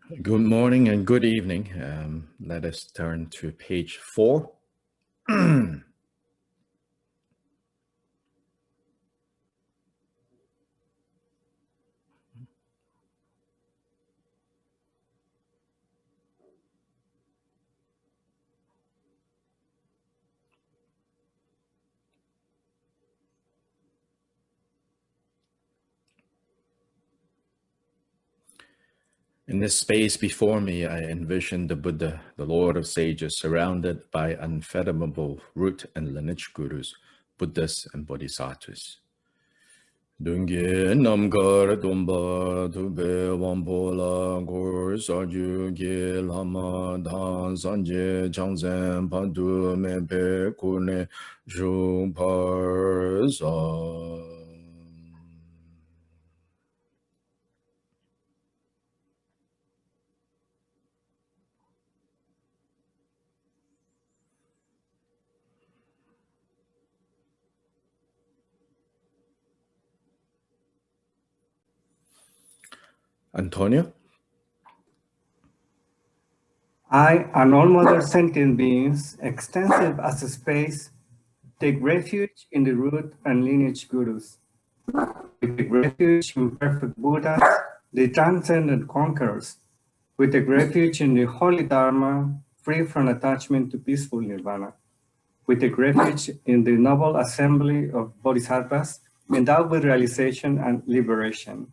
Good morning and good evening. Let us turn to page 4. In this space before me, I envision the Buddha, the Lord of Sages, surrounded by unfathomable root and lineage gurus, Buddhists and Bodhisattvas. Dungi namgar dumba tube wampola gor sarju ge lama dan sanje changzen pandu mepe kurne zhu parza. Antonio? I and all other sentient beings, extensive as a space, take refuge in the root and lineage gurus. We take refuge in perfect Buddhas, the transcendent conquerors. We take refuge in the holy Dharma, free from attachment to peaceful nirvana. We take refuge in the noble assembly of bodhisattvas, endowed with realization and liberation.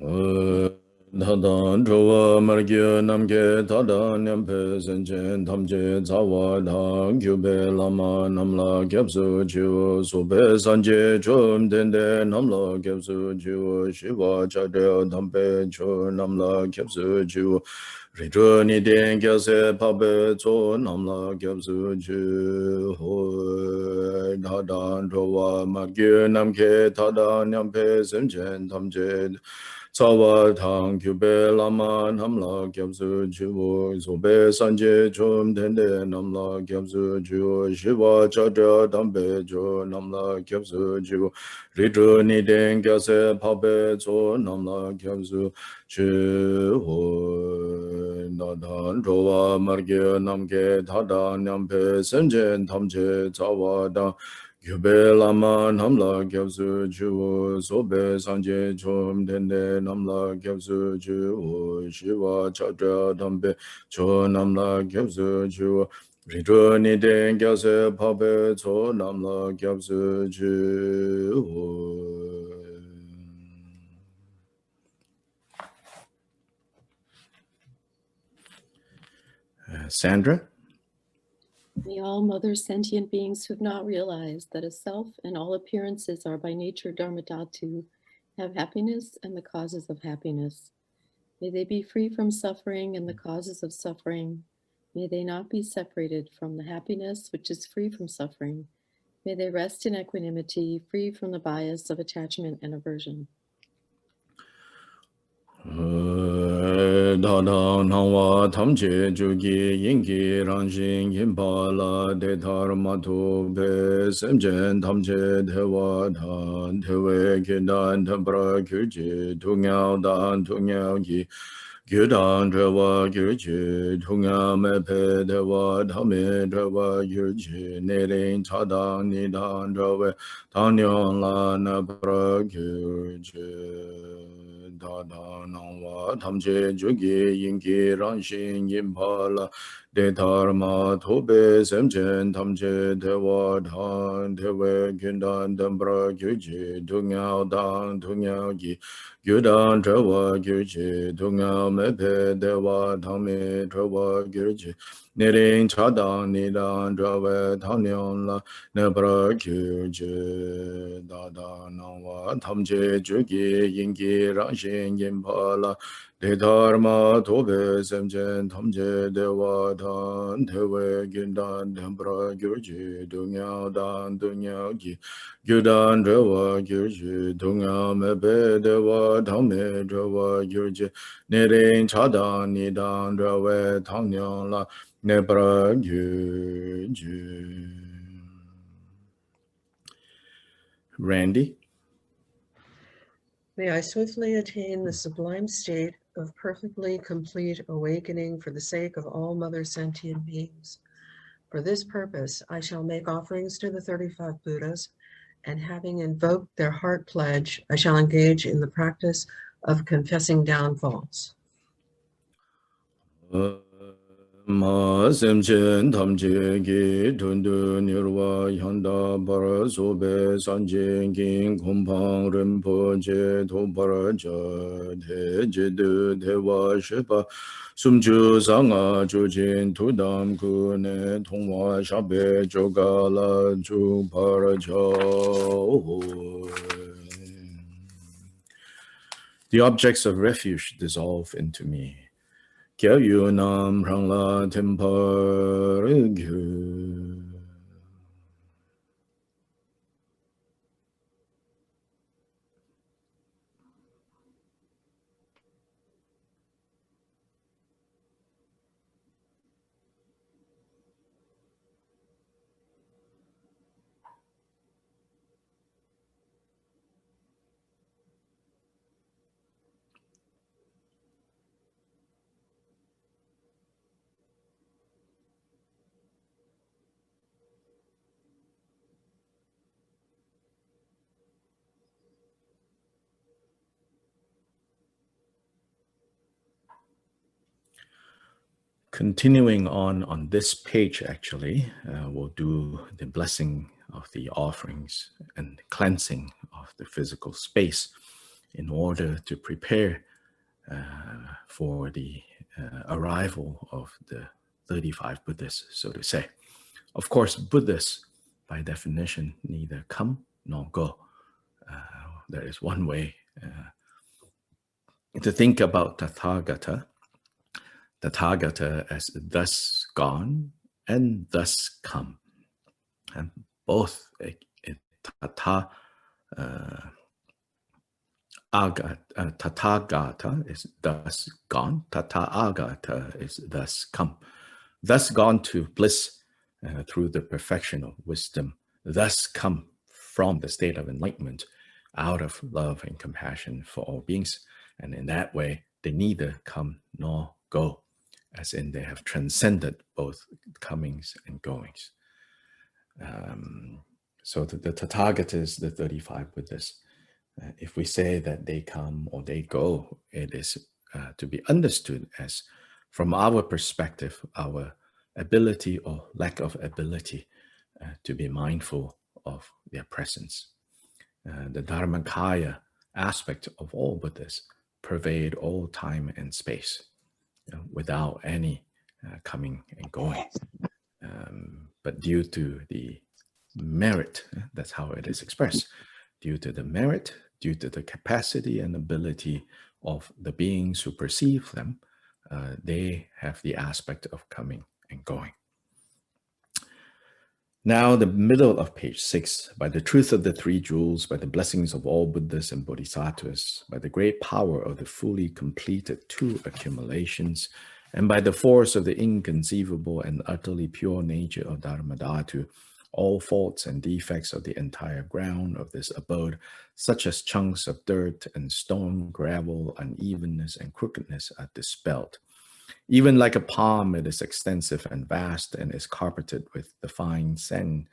Tadan Jowa Margya Namge Tadan Nyampe Senchen Tamje Zawa Dang Gyube Lama Namla Gyapsu Jiwa Sobe Sanje Chum Dende Namla Gyapsu Jiwa Shiva Chadya Tampe Cho Namla Gyapsu Jiwa Ridro Niden Gyase Pabe Cho Namla Gyapsu Jiwa Tadan Jowa Margya Namge Tadan Nyampe Senchen Tamje Tsawa tang kyube lama namla gyabzu jiwo sobe sanje chom dende namla gyabzu jiwo shiva chadra dambe jo namla gyabzu jiwo ridro niden gyase pabe zo namla gyabzu jiwo nadan rowa margya namge tada nyampe senjen tamje tsawa tang Gyube lama namla gyabzu jiwo sobe sanje chom dende namla gyabzu jiwo shiva chadra dambe cho namla gyabzu jiwo ridro niden gyase pabe cho namla gyabzu jiwo. Sandra? May all mother sentient beings who have not realized that a self and all appearances are by nature dharmadhatu have happiness and the causes of happiness. May they be free from suffering and the causes of suffering. May they not be separated from the happiness which is free from suffering. May they rest in equanimity, free from the bias of attachment and aversion. Dada nangwa tamche jugi yingi rangshin yinpa la de dharmatu be semjen tamche dewa dan tewe kindan tempra kyuji tungyao dan tungyao ki gyudan dewa gyuji tungyao mepe dewa dhame dewa gyuji nirin chadang nidan dewa tanyon la napra gyuji Dada nangwa tamche jugi yingi rangshin yinpa la de dharma tobe semchen tamche dewa dhan dewe gyundan dambra gyuji tungyao dhan tungyao ki gyudan dewa gyuji tungyao mepe dewa dhame dewa gyuji nirin chadang nidan dewa tanyon la nebra gyuji dada nangwa tamche jugi yingi rangshin yinpa la de dharma tobe semchen tamche dewa dhan tewe gyundan dambra gyurji dungyao dan dungyao ki gyudan dewa gyurji dungyao mepe dewa dhamme dewa gyurji nirin chadang nidan dewa tangyang la nebra gyurji. Randy, Randy? May I swiftly attain the sublime state of perfectly complete awakening for the sake of all mother sentient beings. For this purpose, I shall make offerings to the 35 Buddhas, and having invoked their heart pledge, I shall engage in the practice of confessing downfalls. Ma semchen tamche ki tundu nirwa yanda bara sobe sanjen king kumpang rinpo je to bara ja te jidu dewa shepa sumchu sanga chujin tudam kune tongwa shabe jogala ju bara ja. The objects of refuge dissolve into me. Kya yu nam rang la tempa rigyu. Continuing on this page, actually, we'll do the blessing of the offerings and cleansing of the physical space in order to prepare for the arrival of the 35 Buddhists, so to say. Of course, Buddhists, by definition, neither come nor go. There is one way to think about Tathagata as thus gone and thus come. And both Tathagata is thus gone, Tathagata is thus come. Thus gone to bliss through the perfection of wisdom, thus come from the state of enlightenment out of love and compassion for all beings. And in that way, they neither come nor go, as in they have transcended both comings and goings. So the Tathagatas, the 35 Buddhists, if we say that they come or they go, it is to be understood as, from our perspective, our ability or lack of ability to be mindful of their presence. The Dharmakaya aspect of all Buddhists pervade all time and space, without any coming and going. But due to the merit, that's how it is expressed, due to the merit, due to the capacity and ability of the beings who perceive them, they have the aspect of coming and going. Now, the middle of page 6, by the truth of the three jewels, by the blessings of all Buddhas and Bodhisattvas, by the great power of the fully completed two accumulations, and by the force of the inconceivable and utterly pure nature of Dharmadhatu, all faults and defects of the entire ground of this abode, such as chunks of dirt and stone, gravel, unevenness and crookedness, are dispelled. Even like a palm, it is extensive and vast, and is carpeted with the fine sand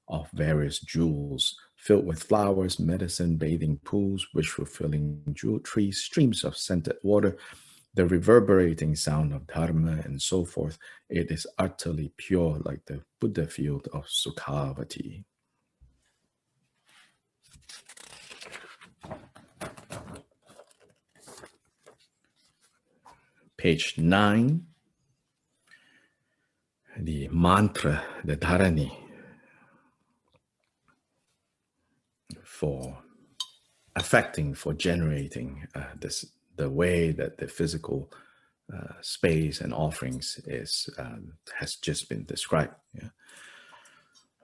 of various jewels, filled with flowers, medicine, bathing pools, which fulfilling jewel trees, streams of scented water, the reverberating sound of dharma, and so forth. It is utterly pure, like the Buddha field of Sukhavati. Page 9, the mantra, the dharani, for affecting, for generating the way that the physical space and offerings is has just been described. Yeah.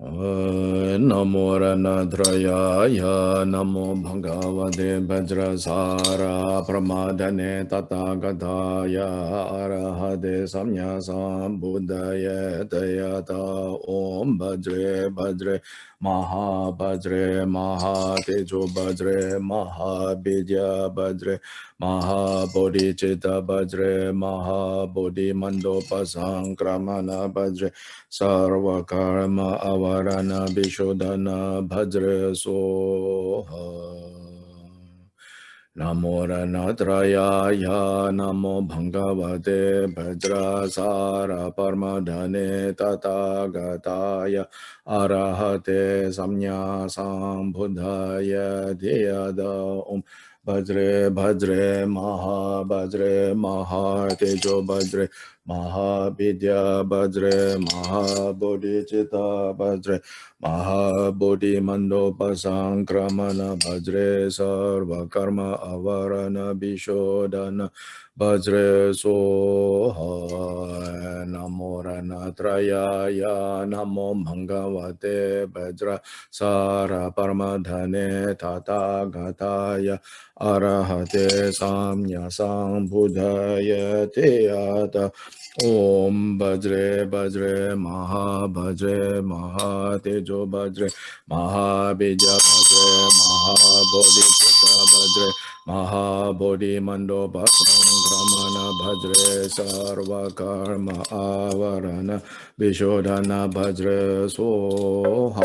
Namo Ranadraya Namo Bhagavate Vajrasara Pramadane Tathagataya Arahate Samya Sambuddhaya Tayata Om Bhajre Bhajre Maha Bhajre Maha Tejo Bhajre Maha Vidya Bhajre Maha Bodhicitta Bhajre Maha Bodhi Mandopa Sankramana Bhajre Sarva Karma Avarana Vishodhana Bhajre Soha Namo Ranatrayaya Namo Bhagavate Vajrasara Parmadhane Tathagataya Arahate Samya Sambuddhaya Dhyada Om Bhajre Bhajre Maha Tejo Bhajre Mahabidya Bhajre Mahabodhicitta Bhajre Mahabodhi Mandopa Sankramana Bhajre Sarva Karma Avarana Bishodhana Bhajre Soha Namo Ranatrayaya Namo Bhagavate Bhajra Sara Paramadhane Tathagataya Arahate Samya Sambuddhaya Teyata Om Bhajre Bhajre Maha Tejo Bhajre Mahabidya Bhajre Mahabodhicitta Bhajre Mahabodhi Mandopa Sankramana Bhajre Sarva Karma Avarana Vishodhana Bhajre Soha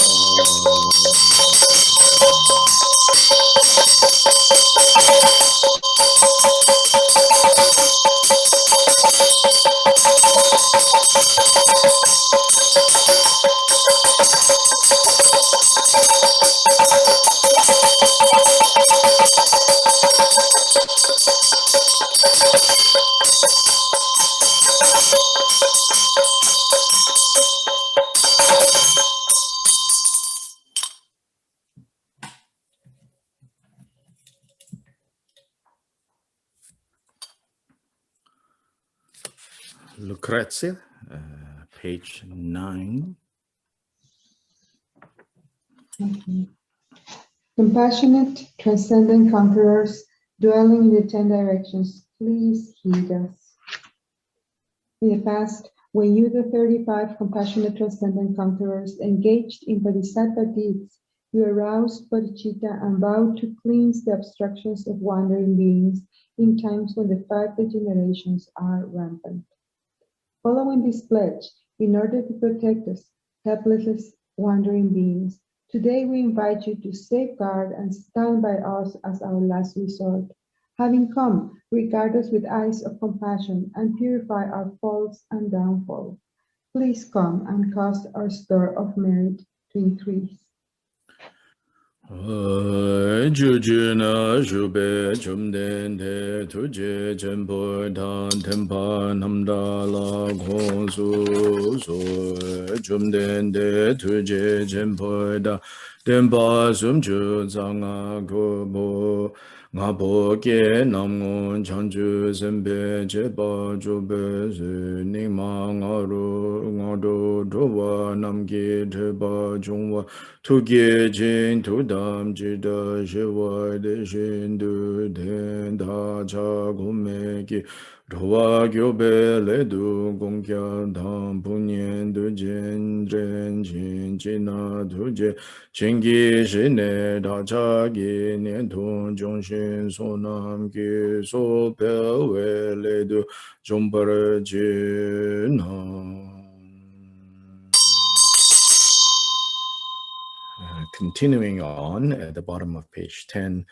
Lucrezia, page 9. Okay. Compassionate, transcendent conquerors, dwelling in the 10 directions, please heed us. In the past, when you, the 35 compassionate, transcendent conquerors, engaged in bodhisattva deeds, you aroused bodhicitta and vowed to cleanse the obstructions of wandering beings in times when the 5 degenerations are rampant. Following this pledge, in order to protect us, helpless wandering beings, today we invite you to safeguard and stand by us as our last resort. Having come, regard us with eyes of compassion and purify our faults and downfall. Please come and cause our store of merit to increase. Jujuna Jube Jumden De Tuje Jempo Dan Tempa Namdala Gonsu So Jumden De Tuje Jempo Da Tempa Sumju Zanga Gobo Ngabo Ke Namon Chanju Sempe Jeba Jube Ningma Ngaru Ngado Dowa Namgi Teba Jungwa Tuge Jin Tudam Jida Shiva De Shindu Den Da Cha Gumeki Rowa Gyobe Ledu Gongkya Dam Punyen Du Jin Dren Jin Jina Tuje Chingi Shine Da Cha Gi Nien Tun Jong Shin Sonam Ki So Pe We Ledu Jombar Jina. Continuing on at the bottom of page 10,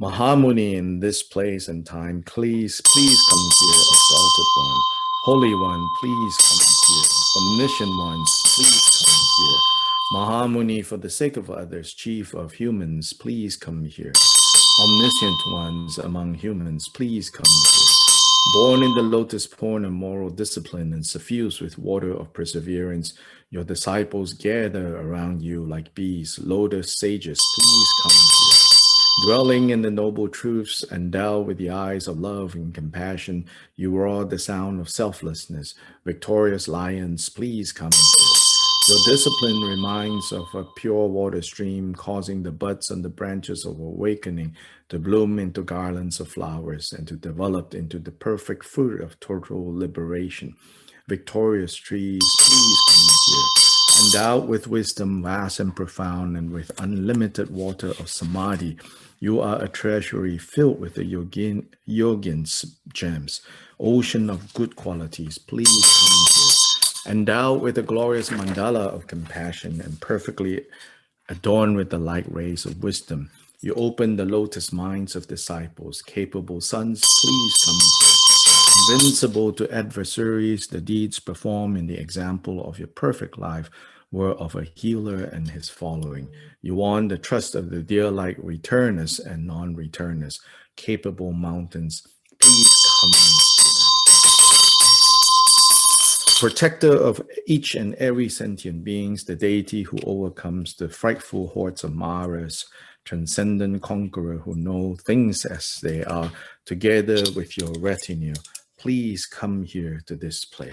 Mahamuni in this place and time, please come here, exalted one. Holy one, please come here. Omniscient ones, please come here. Mahamuni, for the sake of others, chief of humans, please come here. Omniscient ones among humans, please come here. Born in the lotus pond of moral discipline and suffused with water of perseverance, your disciples gather around you like bees, lotus sages, please come here. Dwelling in the noble truths, endowed with the eyes of love and compassion, you roar the sound of selflessness. Victorious lions, please come here. Your discipline reminds of a pure water stream, causing the buds and the branches of awakening to bloom into garlands of flowers and to develop into the perfect fruit of total liberation. Victorious trees, please come here. Endowed with wisdom vast and profound and with unlimited water of samadhi, you are a treasury filled with the yogin's gems, ocean of good qualities. Please come here. Endowed with the glorious mandala of compassion and perfectly adorned with the light rays of wisdom, you open the lotus minds of disciples, capable sons. Please come here. Invincible to adversaries, the deeds performed in the example of your perfect life were of a healer and his following. You won the trust of the dear light returners and non-returners, capable mountains. Please come here. Protector of each and every sentient beings, the deity who overcomes the frightful hordes of Maras, transcendent conqueror who know things as they are, together with your retinue, please come here to this place.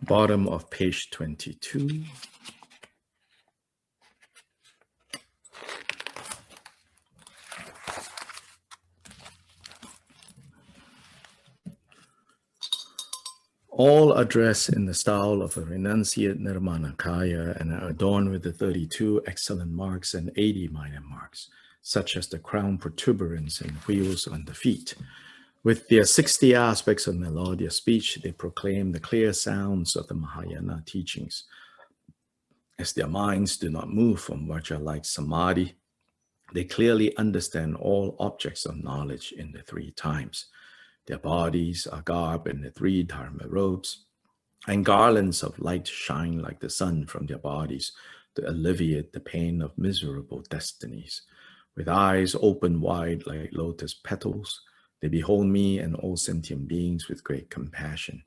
Bottom of page 22. All are dressed in the style of a renunciate Nirmanakaya and are adorned with the 32 excellent marks and 80 minor marks, such as the crown protuberance and wheels on the feet. With their 60 aspects of melodious speech, they proclaim the clear sounds of the Mahayana teachings. As their minds do not move from Vajra-like samadhi, they clearly understand all objects of knowledge in the three times. Their bodies are garbed in the three dharma robes, and garlands of light shine like the sun from their bodies to alleviate the pain of miserable destinies. With eyes open wide like lotus petals, they behold me and all sentient beings with great compassion.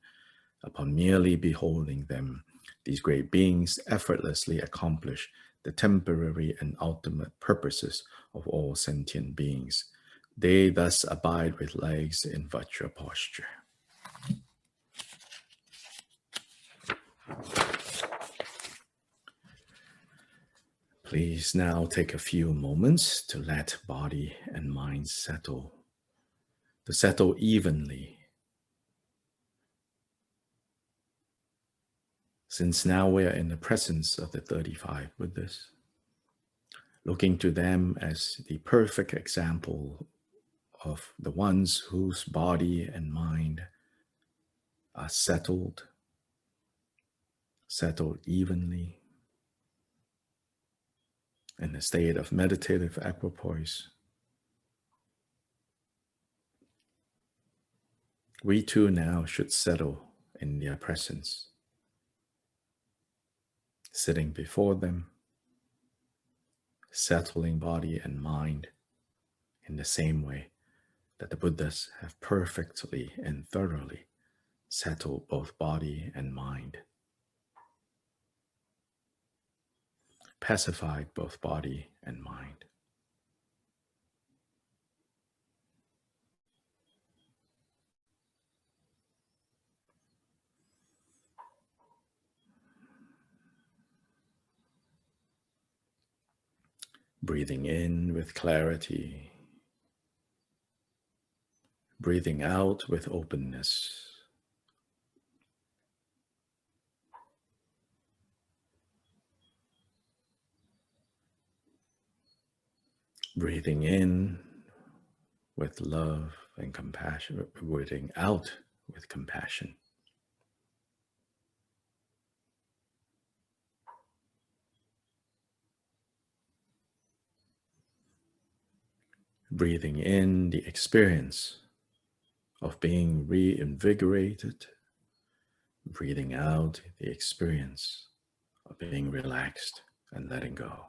Upon merely beholding them, these great beings effortlessly accomplish the temporary and ultimate purposes of all sentient beings. They thus abide with legs in Vajra posture. Please now take a few moments to let body and mind settle, to settle evenly. Since now we are in the presence of the 35 Buddhists, looking to them as the perfect example of the ones whose body and mind are settled evenly in a state of meditative equipoise. We too now should settle in their presence, sitting before them, settling body and mind in the same way that the Buddhas have perfectly and thoroughly settled both body and mind, pacified both body and mind. Breathing in with clarity, breathing out with openness. Breathing in with love and compassion, breathing out with compassion. breathing in the experience of being reinvigorated, breathing out the experience of being relaxed and letting go.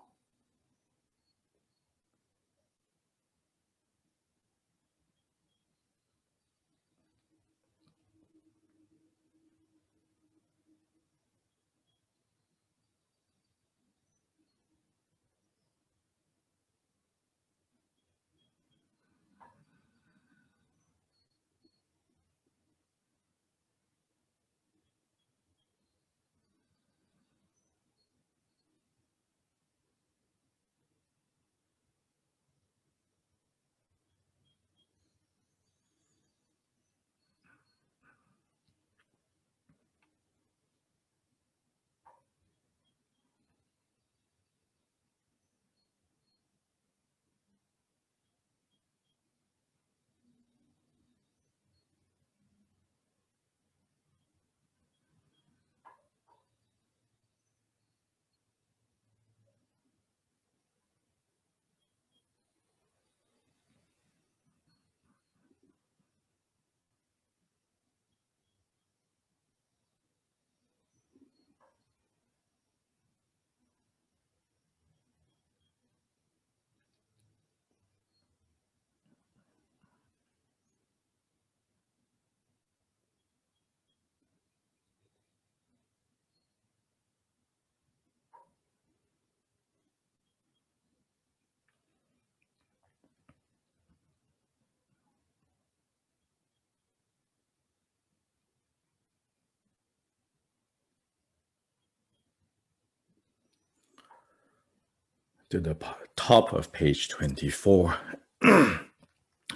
To the top of page 24.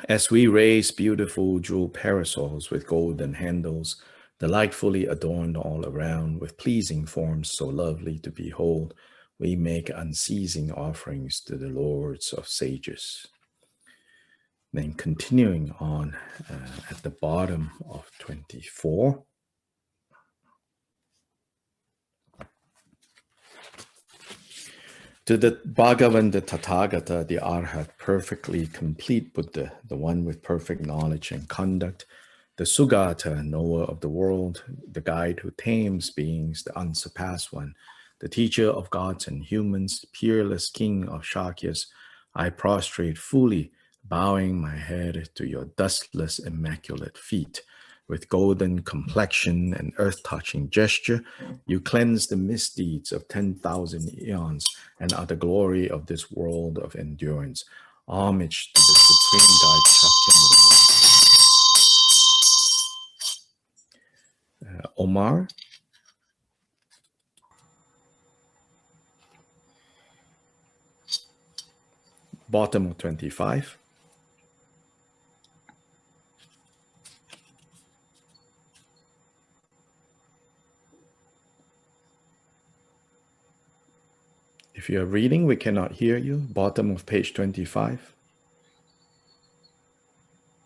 As we raise beautiful jewel parasols with golden handles, delightfully adorned all around with pleasing forms so lovely to behold, we make unceasing offerings to the lords of sages. Then continuing on at the bottom of 24. To the Bhagavan, the Tathagata, the Arhat, perfectly complete Buddha, the one with perfect knowledge and conduct, the Sugata, knower of the world, the guide who tames beings, the unsurpassed one, the teacher of gods and humans, the peerless king of Shakyas, I prostrate fully, bowing my head to your dustless, immaculate feet. With golden complexion and earth-touching gesture, you cleanse the misdeeds of 10,000 eons and are the glory of this world of endurance. Homage to the Supreme Guide Shakyamuni. Omar? Bottom of 25. If you are reading, we cannot hear you. Bottom of page 25.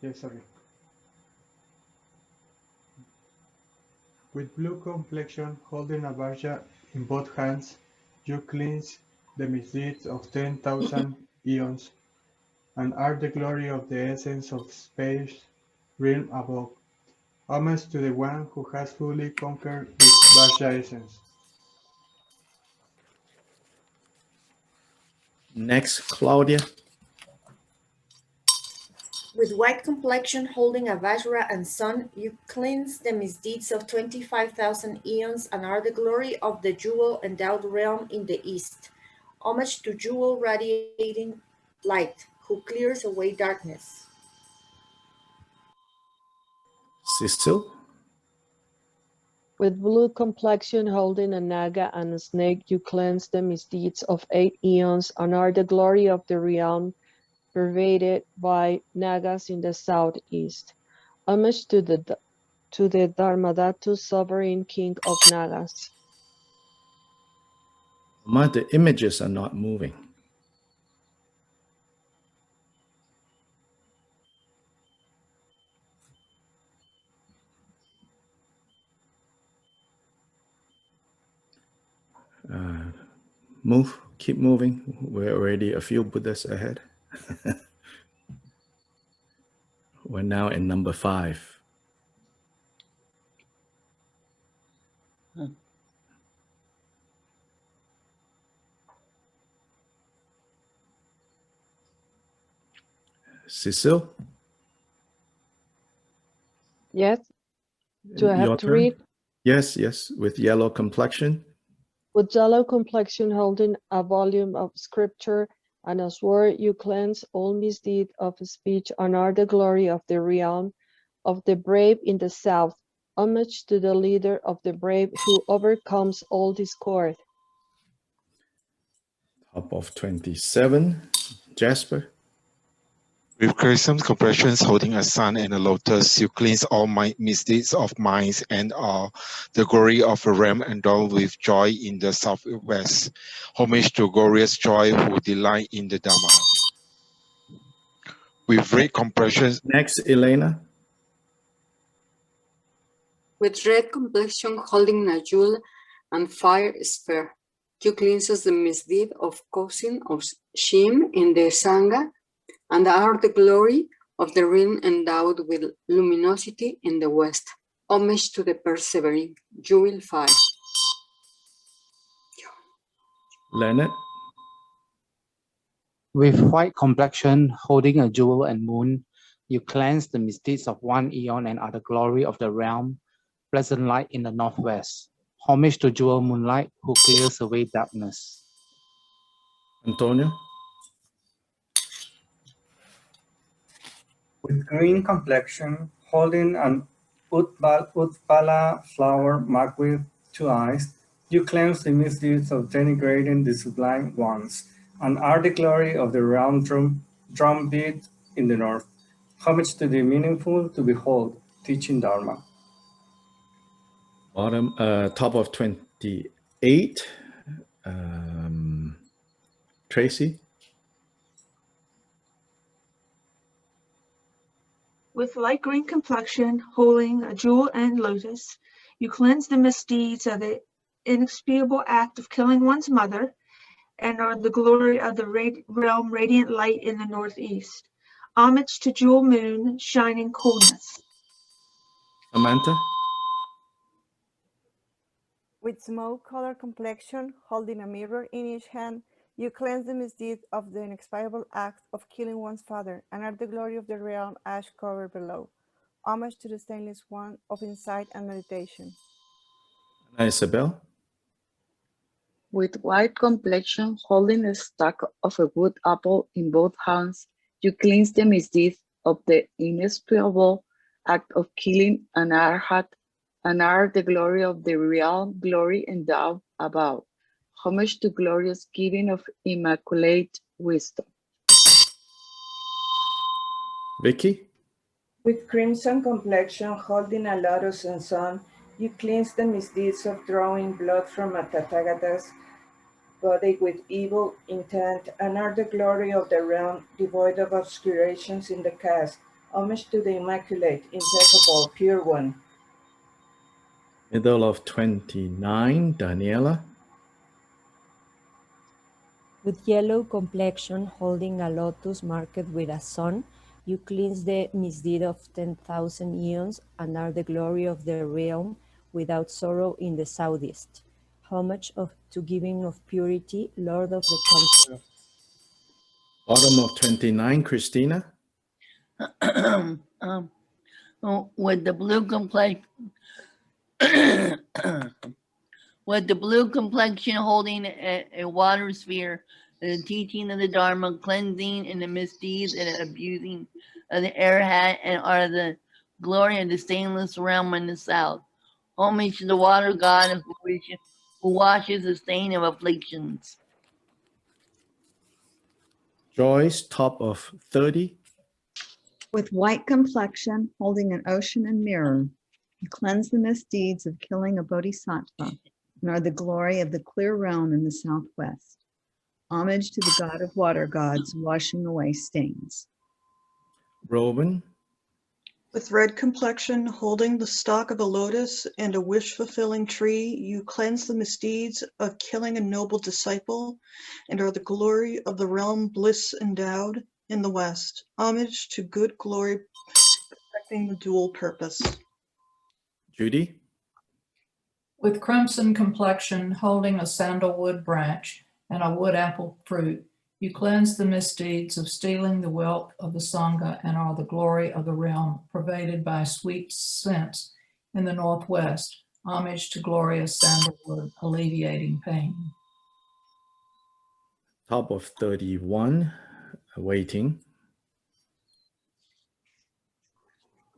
Yes, sorry. With blue complexion, holding a varja in both hands, you cleanse the misdeeds of 10,000 eons, and are the glory of the essence of space, realm above. Homage to the one who has fully conquered with varja essence. Next, Claudia. With white complexion, holding a Vajra and sun, you cleanse the misdeeds of 25,000 eons and are the glory of the jewel-endowed realm in the east. Homage to jewel radiating light, who clears away darkness. Cecil. With blue complexion, holding a naga and a snake, you cleanse the misdeeds of 8 eons and are the glory of the realm pervaded by nagas in the southeast. Homage to the Dharmadhatu, sovereign king of nagas. Omar, the images are not moving. Keep moving. We're already a few Buddhas ahead. We're now in number 5. Cecile? Yes. Do I have Your to turn? read? Yes, with yellow complexion. With yellow complexion, holding a volume of scripture and a sword, you cleanse all misdeed of speech and are the glory of the realm of the brave in the south. Homage to the leader of the brave who overcomes all discord. Top of 27. Jasper? With gruesome compressions holding a sun and a lotus, you cleanse all my misdeeds of minds and are the glory of a realm endowed with joy in the southwest. Homage to glorious joy who delight in the Dharma. With red compressions, Next, Elena. With red complexion holding a jewel and fire spear, you cleanses the misdeed of causing of shame in the Sangha and are the glory of the realm endowed with luminosity in the west. Homage to the persevering, jewel fire. Leonard. With white complexion, holding a jewel and moon, you cleanse the misdeeds of one eon and are the glory of the realm, pleasant light in the northwest. Homage to jewel moonlight who clears away darkness. Antonio. With green complexion, holding an Utpala flower marked with 2 eyes, you cleanse the misdeeds of denigrating the sublime ones, and are the glory of the realm drumbeat in the north. Homage to the meaningful to behold, teaching Dharma. Top of 28. Tracy. With light green complexion, holding a jewel and lotus, you cleanse the misdeeds of the inexpiable act of killing one's mother, and are the glory of the realm radiant light in the northeast. Homage to jewel moon, shining coolness. Samantha. With smoke-colored complexion, holding a mirror in each hand, you cleanse the misdeed of the inexpiable act of killing one's father, and are the glory of the realm ash covered below. Homage to the stainless one of insight and meditation. Isabel. With white complexion, holding a stalk of a wood apple in both hands, you cleanse the misdeeds of the inexpiable act of killing an arhat, and are the glory of the realm, glory endowed above. Homage to glorious giving of immaculate wisdom. Vicky. With crimson complexion, holding a lotus and sun, you cleanse the misdeeds of drawing blood from a Tathagata's body with evil intent, and are the glory of the realm devoid of obscurations in the caste. Homage to the immaculate, impeccable, pure one. Middle of 29. Daniela. With yellow complexion, holding a lotus marked with a sun, you cleanse the misdeed of 10,000 eons and are the glory of the realm without sorrow in the southeast. Homage to giving of purity, Lord of the Conqueror. Bottom of 29. Christina. With the blue complexion, with the blue complexion holding a water sphere, the teaching of the Dharma, cleansing and the misdeeds and abusing of the arhat, and are the glory of the stainless realm in the south. Homage to the water god who washes the stain of afflictions. Joyce, top of 30. With white complexion, holding an ocean and mirror, you cleanse the misdeeds of killing a bodhisattva, and are the glory of the clear realm in the southwest. Homage to the god of water gods, washing away stains. Reuben. With red complexion, holding the stalk of a lotus and a wish-fulfilling tree, you cleanse the misdeeds of killing a noble disciple, and are the glory of the realm bliss endowed in the west. Homage to good glory perfecting the dual purpose. Judy? With crimson complexion, holding a sandalwood branch and a wood apple fruit, you cleanse the misdeeds of stealing the wealth of the Sangha and are the glory of the realm, pervaded by sweet scents in the northwest. Homage to glorious sandalwood, alleviating pain. Top of 31, waiting.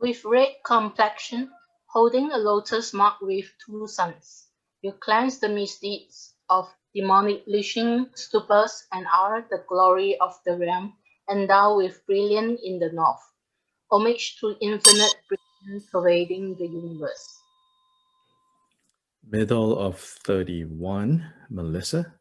With red complexion, holding a lotus marked with 2 suns, you cleanse the misdeeds of demolishing stupas and are the glory of the realm, endowed with brilliance in the north. Homage to infinite brilliance pervading the universe. Middle of 31, Melissa.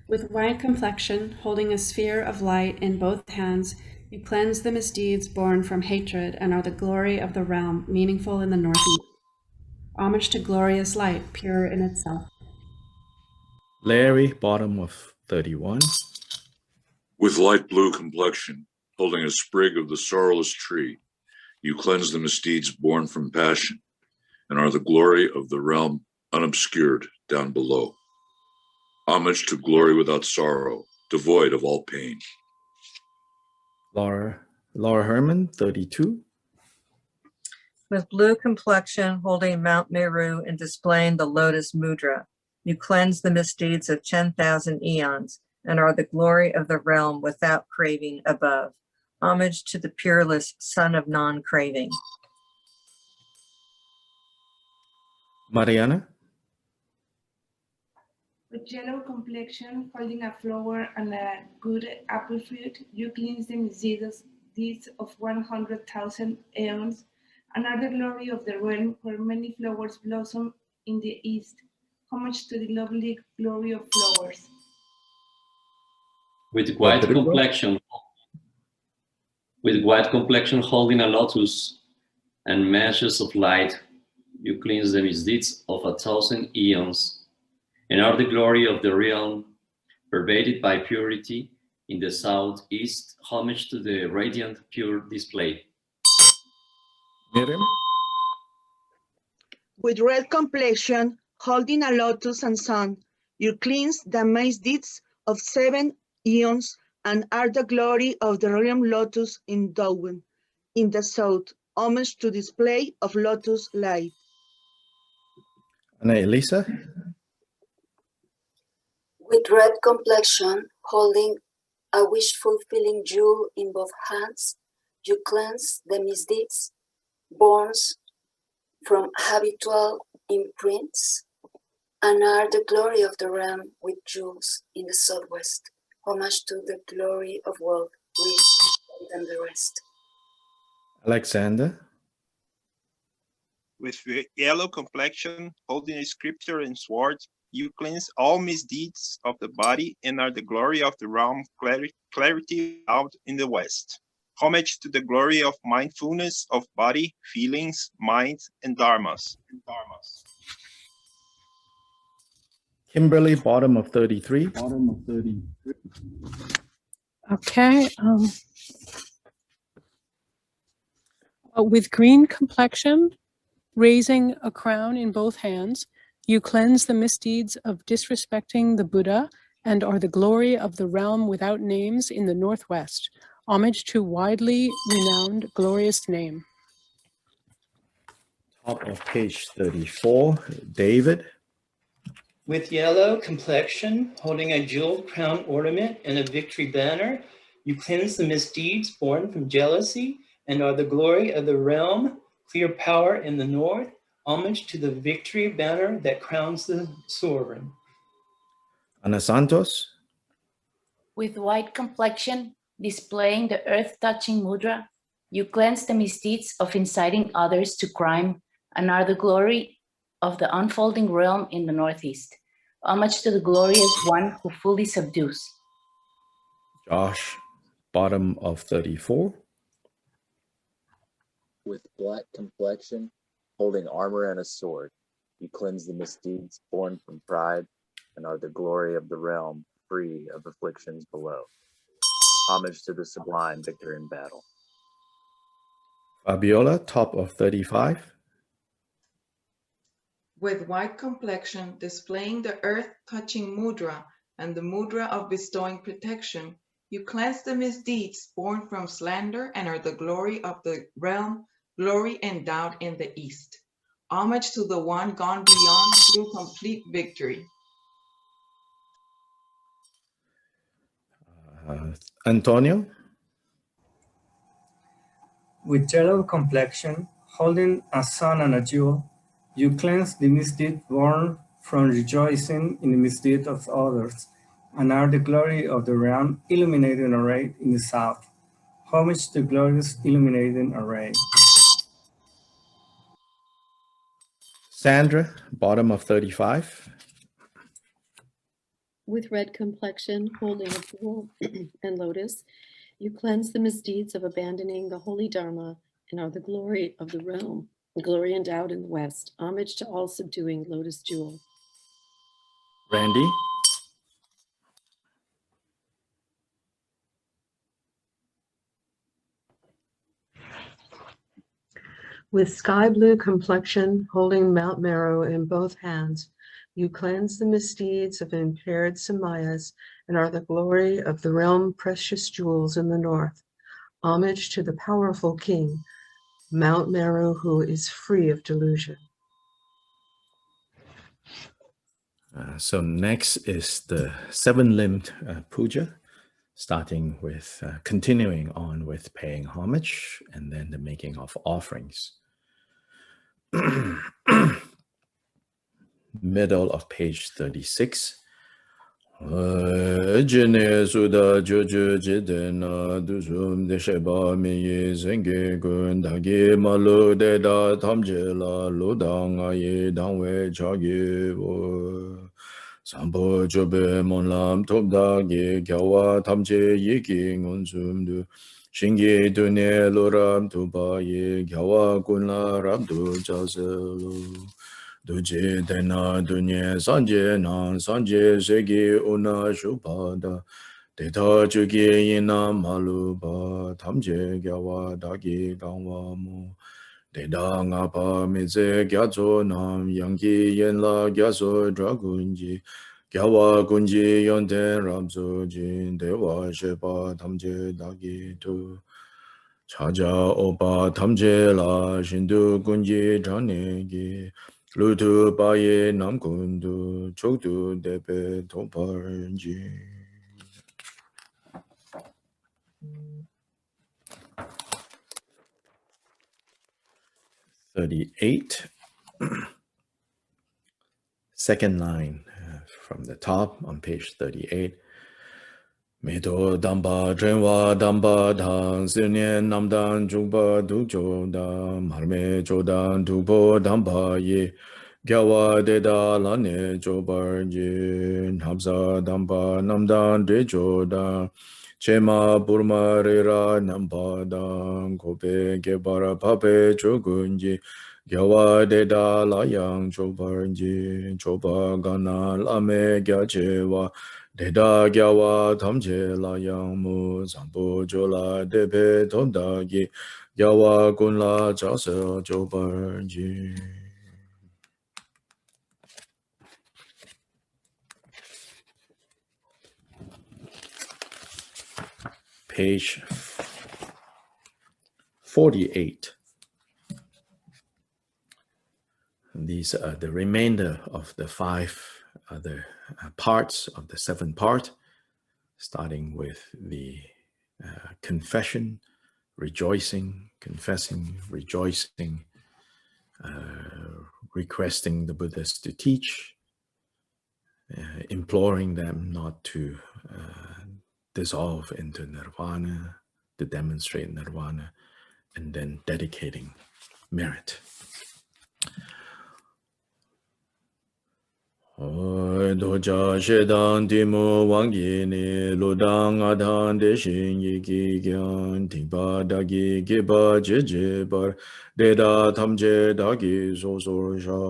With white complexion, holding a sphere of light in both hands, you cleanse the misdeeds born from hatred and are the glory of the realm, meaningful in the northeast. Homage to glorious light, pure in itself. Larry, bottom of 31. With light blue complexion, holding a sprig of the sorrowless tree, you cleanse the misdeeds born from passion and are the glory of the realm unobscured down below. Homage to glory without sorrow, devoid of all pain. Laura Herman, 32. With blue complexion, holding Mount Meru and displaying the lotus mudra, you cleanse the misdeeds of 10,000 eons and are the glory of the realm without craving above. Homage to the pureless son of non-craving. Mariana. With yellow complexion, holding a flower and a good apple fruit, you cleanse the misdeeds of 100,000 aeons and are the glory of the realm where many flowers blossom in the east. Homage to the lovely glory of flowers. With white complexion, holding a lotus and measures of light, you cleanse the misdeeds of 1,000 eons and are the glory of the realm, pervaded by purity in the southeast. Homage to the radiant pure display. Miriam. With red complexion, holding a lotus and sun, you cleanse the misdeeds of 7 eons and are the glory of the realm lotus endowed in the south. Homage to display of lotus light. Ana Elisa. With red complexion, holding a wish-fulfilling jewel in both hands, you cleanse the misdeeds born from habitual imprints and are the glory of the realm with jewels in the southwest. Homage to the glory of wealth, rich than the rest. Alexander. With yellow complexion, holding a scripture and sword, you cleanse all misdeeds of the body and are the glory of the realm, clarity out in the west. Homage to the glory of mindfulness of body, feelings, mind, and dharmas. Kimberly, bottom of 33. Okay. With green complexion, raising a crown in both hands, you cleanse the misdeeds of disrespecting the Buddha and are the glory of the realm without names in the northwest. Homage to widely renowned glorious name. Top of page 34, David. With yellow complexion, holding a jeweled crown ornament and a victory banner, you cleanse the misdeeds born from jealousy and are the glory of the realm, clear power in the north. Homage to the victory banner that crowns the sovereign. Ana Santos. With white complexion, displaying the earth-touching mudra, you cleanse the misdeeds of inciting others to crime and are the glory of the unfolding realm in the northeast. Homage to the glorious one who fully subdues. Josh, bottom of 34. With black complexion, holding armor and a sword, you cleanse the misdeeds born from pride and are the glory of the realm, free of afflictions below. Homage to the sublime victor in battle. Fabiola, top of 35. With white complexion, displaying the earth-touching mudra and the mudra of bestowing protection, you cleanse the misdeeds born from slander and are the glory of the realm, glory endowed in the East. Homage to the one gone beyond through complete victory. Antonio? With yellow complexion, holding a sun and a jewel, you cleanse the misdeed born from rejoicing in the misdeed of others, and are the glory of the realm illuminating array in the south. Homage to glorious illuminating array. Sandra, bottom of 35. With red complexion, holding a jewel and lotus, you cleanse the misdeeds of abandoning the holy Dharma and are the glory of the realm, the glory endowed in the West. Homage to all subduing lotus jewel. Randy? With sky blue complexion, holding Mount Meru in both hands, you cleanse the misdeeds of impaired samayas and are the glory of the realm precious jewels in the north. Homage to the powerful king, Mount Meru, who is free of delusion. So next is the seven-limbed puja, starting with, continuing on with paying homage and then the making of offerings. Middle of page 36. Jine suda juju jidena duzum de sheba mi zenge gun dagi malu de da tamje la lu dang aye dang we chagi wo sambo jobe mon lam top dagi gyawa tamje yiki ngun zum du shingi du ne lu ram tu ba ye gyawa kun la ram du jazelu Duje dena dunye sanje na sanje segi una shupada Deta jugi ina maluba tamje gyawa dagi gangwa mu Deda ngapa mize gyazo nam yangi yenla gyazo dragunji Gyawa kunji yonten ramzo jin dewa shepa tamje dagi tu Chaja opa tamje la shindu kunji janegi Lutu baye namkundu chokdu depe toparji. Second line from the top on page 38. Medo damba drenwa damba dang sirnyen namdan jukpa dukjo dang marme jodan dukpo damba ye Gyawa deda lane jobar je Namsa damba namdan dejo dang Chema burma rera namba dang Kope gebara pape chogunji Gyawa deda layang jobar je Choba gana lame gyachewa Deda gyawa tamche layang mu Zambu jola depe tondagi Gyawa kunla jasa jobar je Page 48. These are the remainder of the five other parts of the seventh part, starting with the confession, rejoicing, confessing, rejoicing, requesting the Buddhists to teach, imploring them not to dissolve into nirvana, to demonstrate nirvana, and then dedicating merit. ne doja shedan timu wangi ni ludang adhan deshin yiki gyan tingpa dagi kipa jeje bar deda tamje dagi sosor sha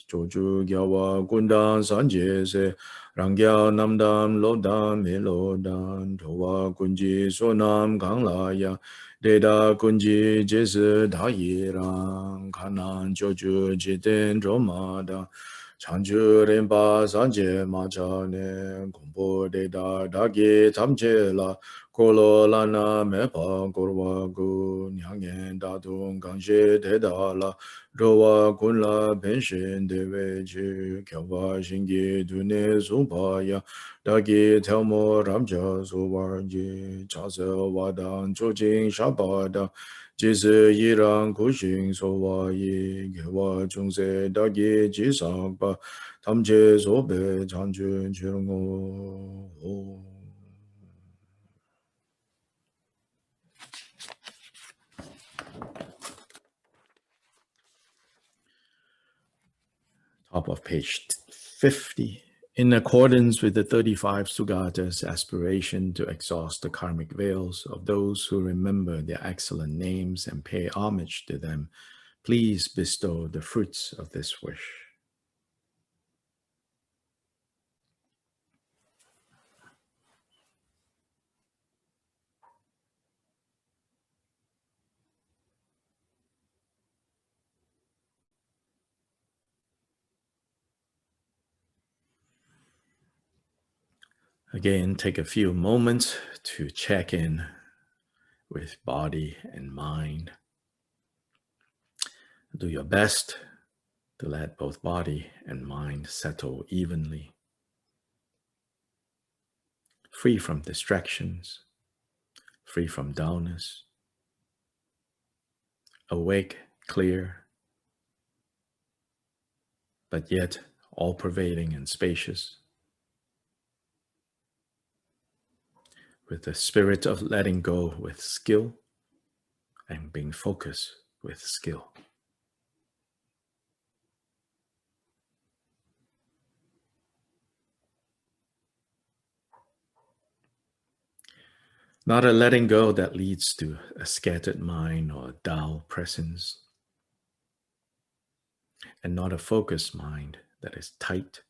joju gyawa kundan sanje se rangya namdam lodam melodam towa kunji sonam ganglaya deda kunji jesu dayirang kanan joju jiten romada chanju rinpa sanje machane kumpo deda dagi tamche la kolo lana mepa korwa gu nyangen datung gangshe deda la rowa kunla penshin dewe chi kyaba shingi dune supaya dagi telmo ramja suwarji chase wadang chojing shabada jise yirang kushing sowa yi gewa chungse dagi jisakpa tamche sobe chanchun chirngo. Top of page 50. In accordance with the 35 Sugatas aspiration to exhaust the karmic veils of those who remember their excellent names and pay homage to them, please bestow the fruits of this wish. Again, take a few moments to check in with body and mind. Do your best to let both body and mind settle evenly, free from distractions, free from dullness, awake, clear, but yet all-pervading and spacious, with the spirit of letting go with skill and being focused with skill. Not a letting go that leads to a scattered mind or a dull presence, and not a focused mind that is tight.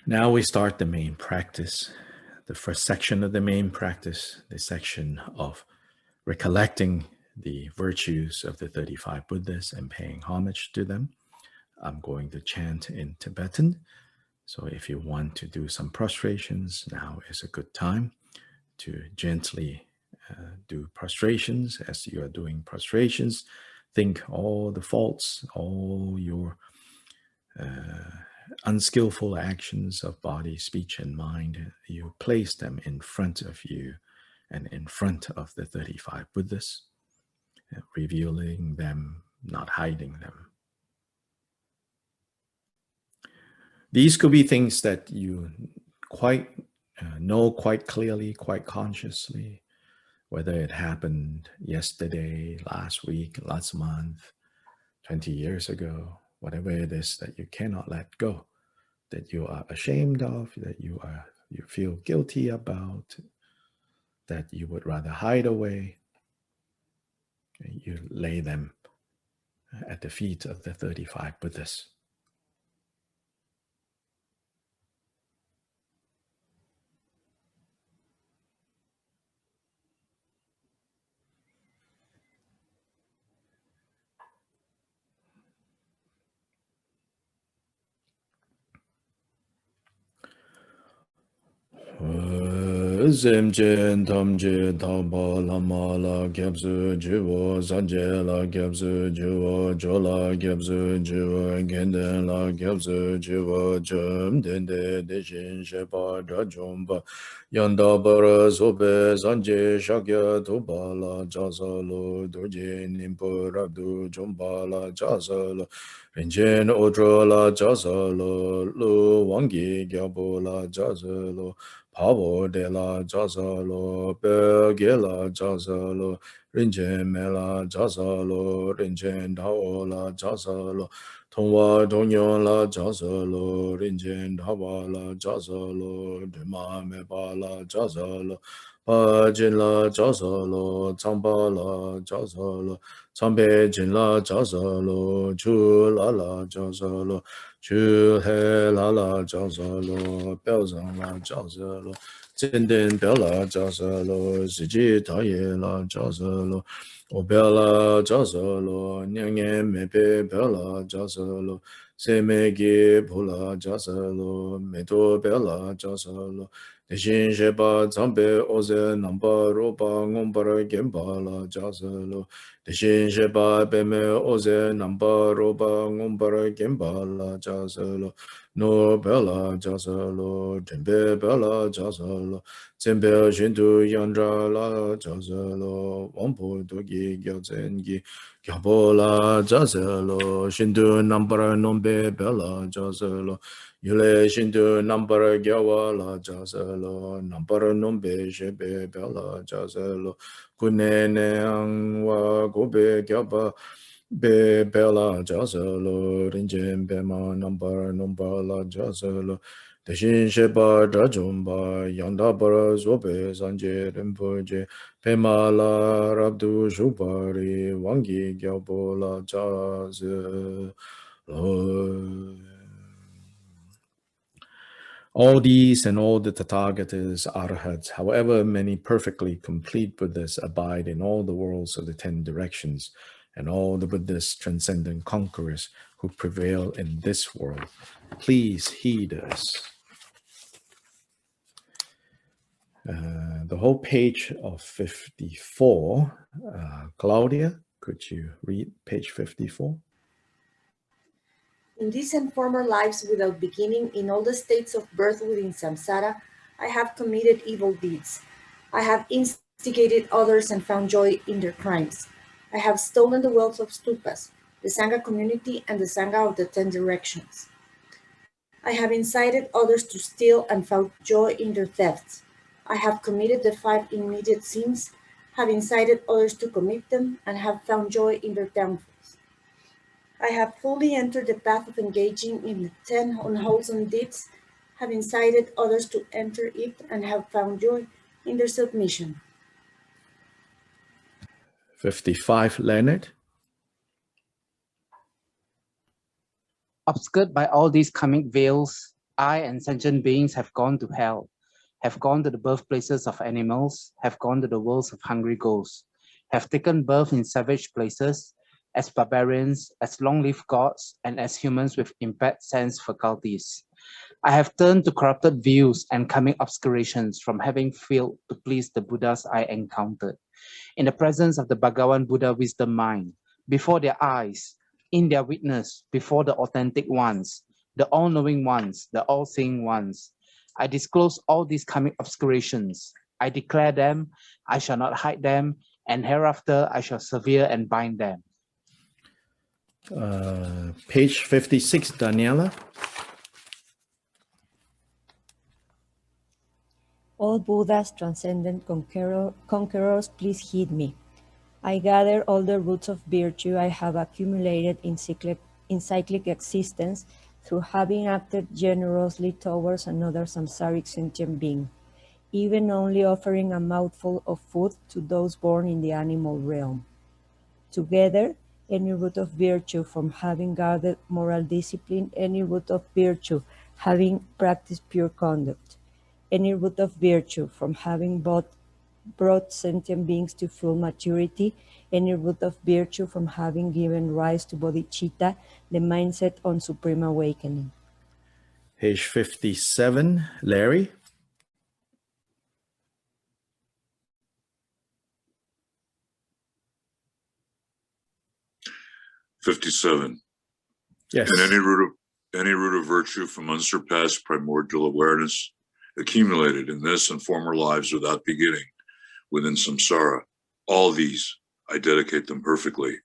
Now we start the main practice. The first section of the main practice, the section of recollecting the virtues of the 35 Buddhas and paying homage to them. I'm going to chant in Tibetan. So if you want to do some prostrations, now is a good time to gently do prostrations. As you are doing prostrations, think all the faults, all your unskillful actions of body, speech, and mind, you place them in front of you and in front of the 35 Buddhas, revealing them, not hiding them. These could be things that you know quite clearly, quite consciously, whether it happened yesterday, last week, last month, 20 years ago, whatever it is that you cannot let go, that you are ashamed of, that you feel guilty about, that you would rather hide away. You lay them at the feet of the 35 Buddhas. Zemchen tamche taba lama la gyabzu jiwo zanje la gyabzu jiwo jola gyabzu jiwo genden la gyabzu jiwo jum dende deshin shepa drajomba yanda bara sobe zanje shakya toba la jazalo doje nimpo rabdu jomba la jazalo rinchen odro la jazalo lu wangi gyabo la jazalo Pavo de la jazalo, Berge la jazalo, Rinchen me la jazalo, Rinchen dao la jazalo, Tongwa donyon la jazalo, Rinchen dawa la jazalo, Dima me ba la jazalo, Pajin la jazalo, Tsamba la jazalo, Tsambe jin la jazalo, Chu la jazalo, Chu he la jazalo, Belzang la jazalo, Zenden bella jazalo, Ziji taye la jazalo, Obella jazalo, Nyange mepe bella jazalo, Semegi pula jazalo, Meto bella jazalo, Deshin sheba zambe oze namba roba ngombara gemba la jazalo, Deshin sheba beme oze namba roba ngombara gemba la jazalo, No bella jazalo, Tembe bella jazalo, Zembe shindu yandra la jazalo, Wampo dogi gyazengi, Gyabo la jazalo, Shindu nambara nombe bella jazalo, Yule shindu nambara gyawa la jazalo, Nambara nombe shebe bella jazalo, Kunene angwa gobe gyaba, Be bella jazalo, Rinjen bema nambara nomba la jazalo, Deshin sheba drajumba, Yanda bara zobe sanje rinpoche, Pema la rabdu shubari, Wangi gyabo la jazalo. All these and all the Tathagatas, Arhats, however many perfectly complete Buddhas abide in all the worlds of the 10 directions, and all the Buddhas, transcendent conquerors who prevail in this world, please heed us. The whole page of 54. Claudia, could you read page 54? In these and former lives without beginning, in all the states of birth within samsara, I have committed evil deeds. I have instigated others and found joy in their crimes. I have stolen the wealth of stupas, the Sangha community, and the Sangha of the 10 directions. I have incited others to steal and found joy in their thefts. I have committed the 5 immediate sins, have incited others to commit them, and have found joy in their downfalls. I have fully entered the path of engaging in the 10 unwholesome deeds, have incited others to enter it, and have found joy in their submission. 55, Leonard. Obscured by all these karmic veils, I and sentient beings have gone to hell, have gone to the birthplaces of animals, have gone to the worlds of hungry ghosts, have taken birth in savage places, as barbarians, as long-lived gods, and as humans with impaired sense faculties. I have turned to corrupted views and karmic obscurations from having failed to please the Buddhas I encountered. In the presence of the Bhagavan Buddha wisdom mind, before their eyes, in their witness, before the authentic ones, the all-knowing ones, the all-seeing ones, I disclose all these karmic obscurations. I declare them, I shall not hide them, and hereafter I shall sever and bind them. Page 56, Daniela. All Buddhas, transcendent conquerors, please heed me. I gather all the roots of virtue I have accumulated in cyclic existence through having acted generously towards another samsaric sentient being, even only offering a mouthful of food to those born in the animal realm. Together, any root of virtue from having guarded moral discipline, any root of virtue having practiced pure conduct, any root of virtue from having brought sentient beings to full maturity, any root of virtue from having given rise to bodhicitta, the mindset on supreme awakening. Page 57, Larry. 57. Yes. And any root of virtue from unsurpassed primordial awareness accumulated in this and former lives without beginning within samsara, all these I dedicate them perfectly,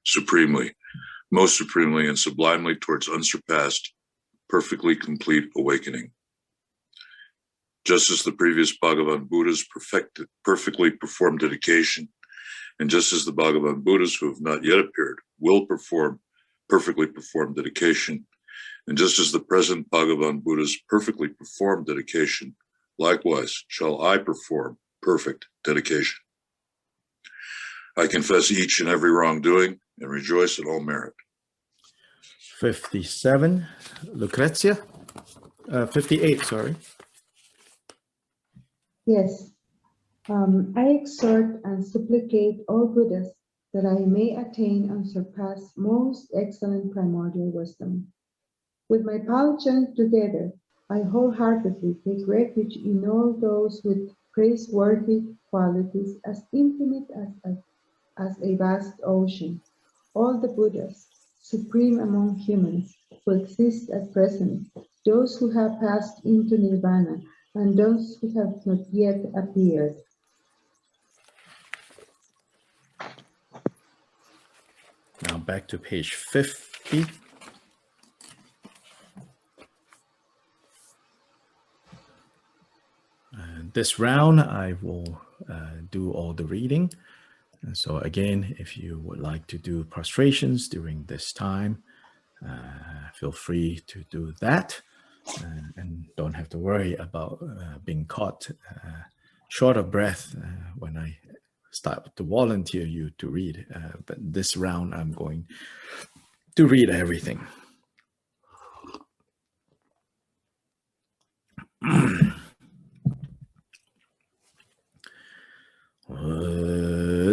supremely, most supremely and sublimely towards unsurpassed, perfectly complete awakening. Just as the previous Bhagavan Buddhas perfectly performed dedication, and just as the Bhagavan Buddhas who have not yet appeared will perfectly perform dedication, and just as the present Bhagavan Buddhas perfectly perform dedication, likewise shall I perform perfect dedication. I confess each and every wrongdoing and rejoice in all merit. 57, Lucrezia. 58, sorry. Yes. I exhort and supplicate all Buddhas that I may attain and surpass most excellent primordial wisdom. With my pouch together, I wholeheartedly take refuge in all those with praiseworthy qualities as infinite as a vast ocean, all the Buddhas, supreme among humans, who exist at present, those who have passed into nirvana, and those who have not yet appeared. Now back to page 50. This round, I will do all the reading. And so again, if you would like to do prostrations during this time, feel free to do that. And don't have to worry about being caught short of breath when I start to volunteer you to read. But this round, I'm going to read everything.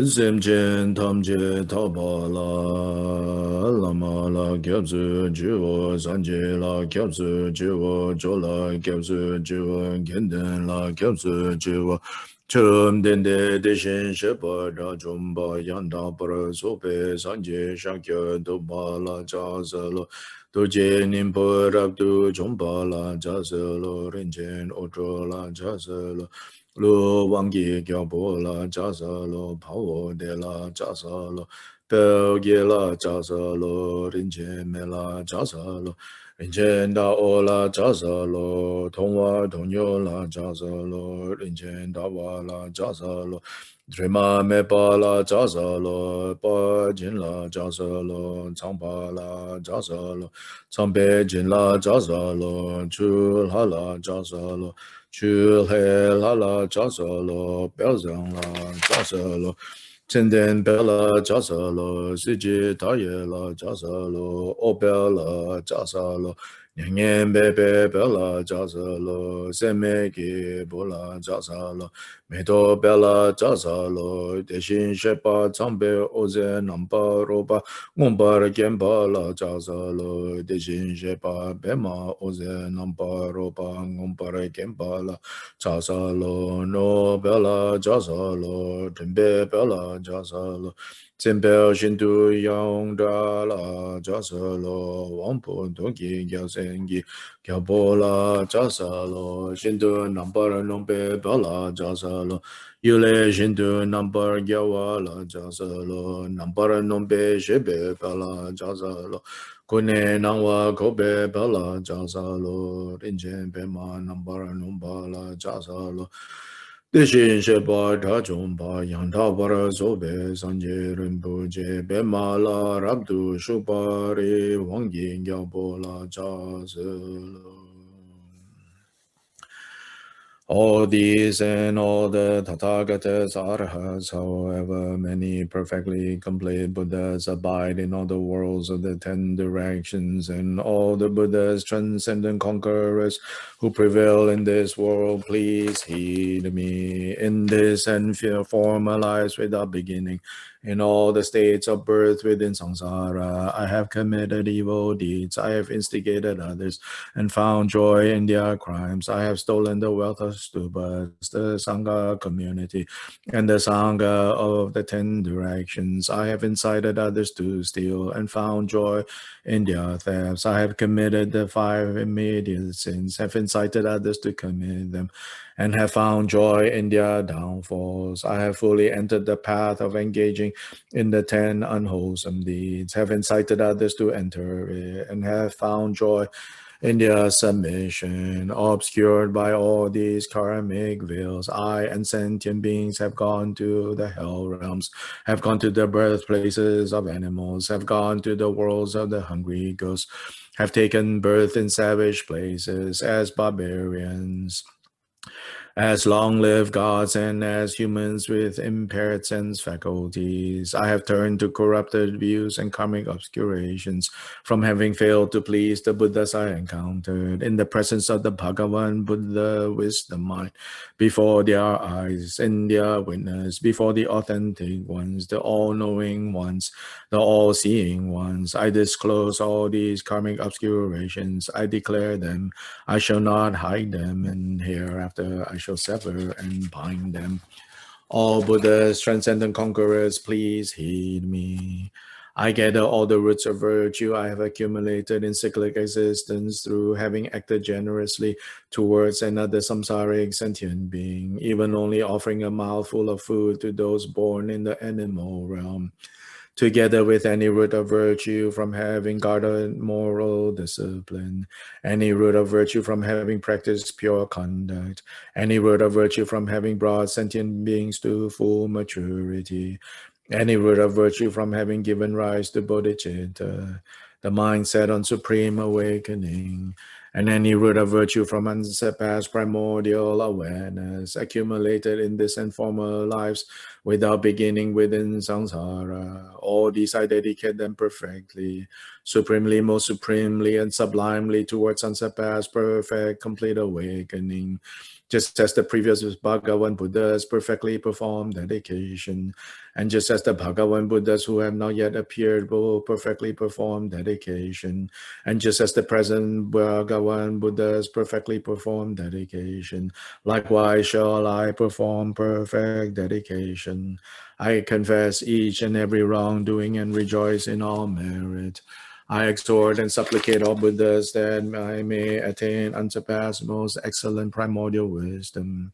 Zemjen tamje tabala lama la gyabzu jiwo zanje la gyabzu jiwo jola gyabzu jiwo genden la gyabzu jiwo chum dende deshin shepa da jumba yanda para sope sanje shakya doba la jazalo doje nimpo rabdu jumba la jazalo rinjen otro la jazalo Lo wangi gyabo la jasa lo pao de la jasa lo pel ge la jasa lo rinche me la jasa lo rinche da o la jasa lo tongwa tongyo la jasa lo rinche da wa la jasa lo Drima me pa la jasa lo pa jin la jasa lo changpa la jasa lo changpe jin la jasa lo chul ha la jasa lo Chul he la la jasa lo, bel zang la jasa lo, Chenden bela jasa lo, Siji taye la jasa lo, Obel la jasa lo, Nyangen bebe bela jasa lo, Seme ki bola jasa lo, Medo bela jasa lo, Deshin shepa chambe oze nampa roba, Ngombar gemba la jasa lo, Deshin shepa bema oze nampa roba, Ngombar gemba la jasa lo, No bela jasa lo, Tembe bela jasa lo, Zembe shindu yang da la jasa lo, Wampo dogi gyasengi, Gyabo la jasa lo, Shindu nambar nombe bela jasa lo, Yule shindu nambar gyawa la jasa lo, Nambar nombe shebe bela jasa lo, Kune nangwa kobe bela jasa lo, Rinjen bema nambar nomba la jasa lo, Deshin sheba da jomba yang da bara zobe sanje rinpoche bema la rabdu shubari wangi gyabo la jasa lo. All these and all the Tathagatas, Arhats, however many perfectly complete Buddhas abide in all the worlds of the 10 directions, and all the Buddhas, transcendent conquerors, who prevail in this world, please heed me. In this and former lives without beginning, in all the states of birth within samsara, I have committed evil deeds, I have instigated others, and found joy in their crimes. I have stolen the wealth of stupas, the Sangha community, and the Sangha of the 10 directions. I have incited others to steal and found joy in their thefts. I have committed the 5 immediate sins, have incited others to commit them, and have found joy in their downfalls. I have fully entered the path of engaging in the 10 unwholesome deeds, have incited others to enter it, and have found joy in their submission. Obscured by all these karmic veils, I and sentient beings have gone to the hell realms, have gone to the birthplaces of animals, have gone to the worlds of the hungry ghosts, have taken birth in savage places as barbarians, as long-lived gods, and as humans with impaired sense faculties. I have turned to corrupted views and karmic obscurations from having failed to please the Buddhas I encountered in the presence of the Bhagavan Buddha wisdom mind, before their eyes, in their witness, before the authentic ones, the all-knowing ones, the all-seeing ones. I disclose all these karmic obscurations. I declare them. I shall not hide them, and hereafter I shall sever and bind them. All Buddhas, transcendent conquerors, please heed me. I gather all the roots of virtue I have accumulated in cyclic existence through having acted generously towards another samsaric sentient being, even only offering a mouthful of food to those born in the animal realm, together with any root of virtue from having guarded moral discipline, any root of virtue from having practiced pure conduct, any root of virtue from having brought sentient beings to full maturity, any root of virtue from having given rise to bodhicitta, the mind set on supreme awakening, and any root of virtue from unsurpassed primordial awareness accumulated in this and former lives without beginning within samsara. All these I dedicate them perfectly, supremely, most supremely, and sublimely towards unsurpassed, perfect, complete awakening, just as the previous Bhagavan Buddhas perfectly performed dedication, and just as the Bhagavan Buddhas who have not yet appeared will perfectly perform dedication, and just as the present Bhagavan Buddhas perfectly perform dedication, likewise shall I perform perfect dedication. I confess each and every wrongdoing and rejoice in all merit. I exhort and supplicate all Buddhas that I may attain unsurpassed, most excellent primordial wisdom.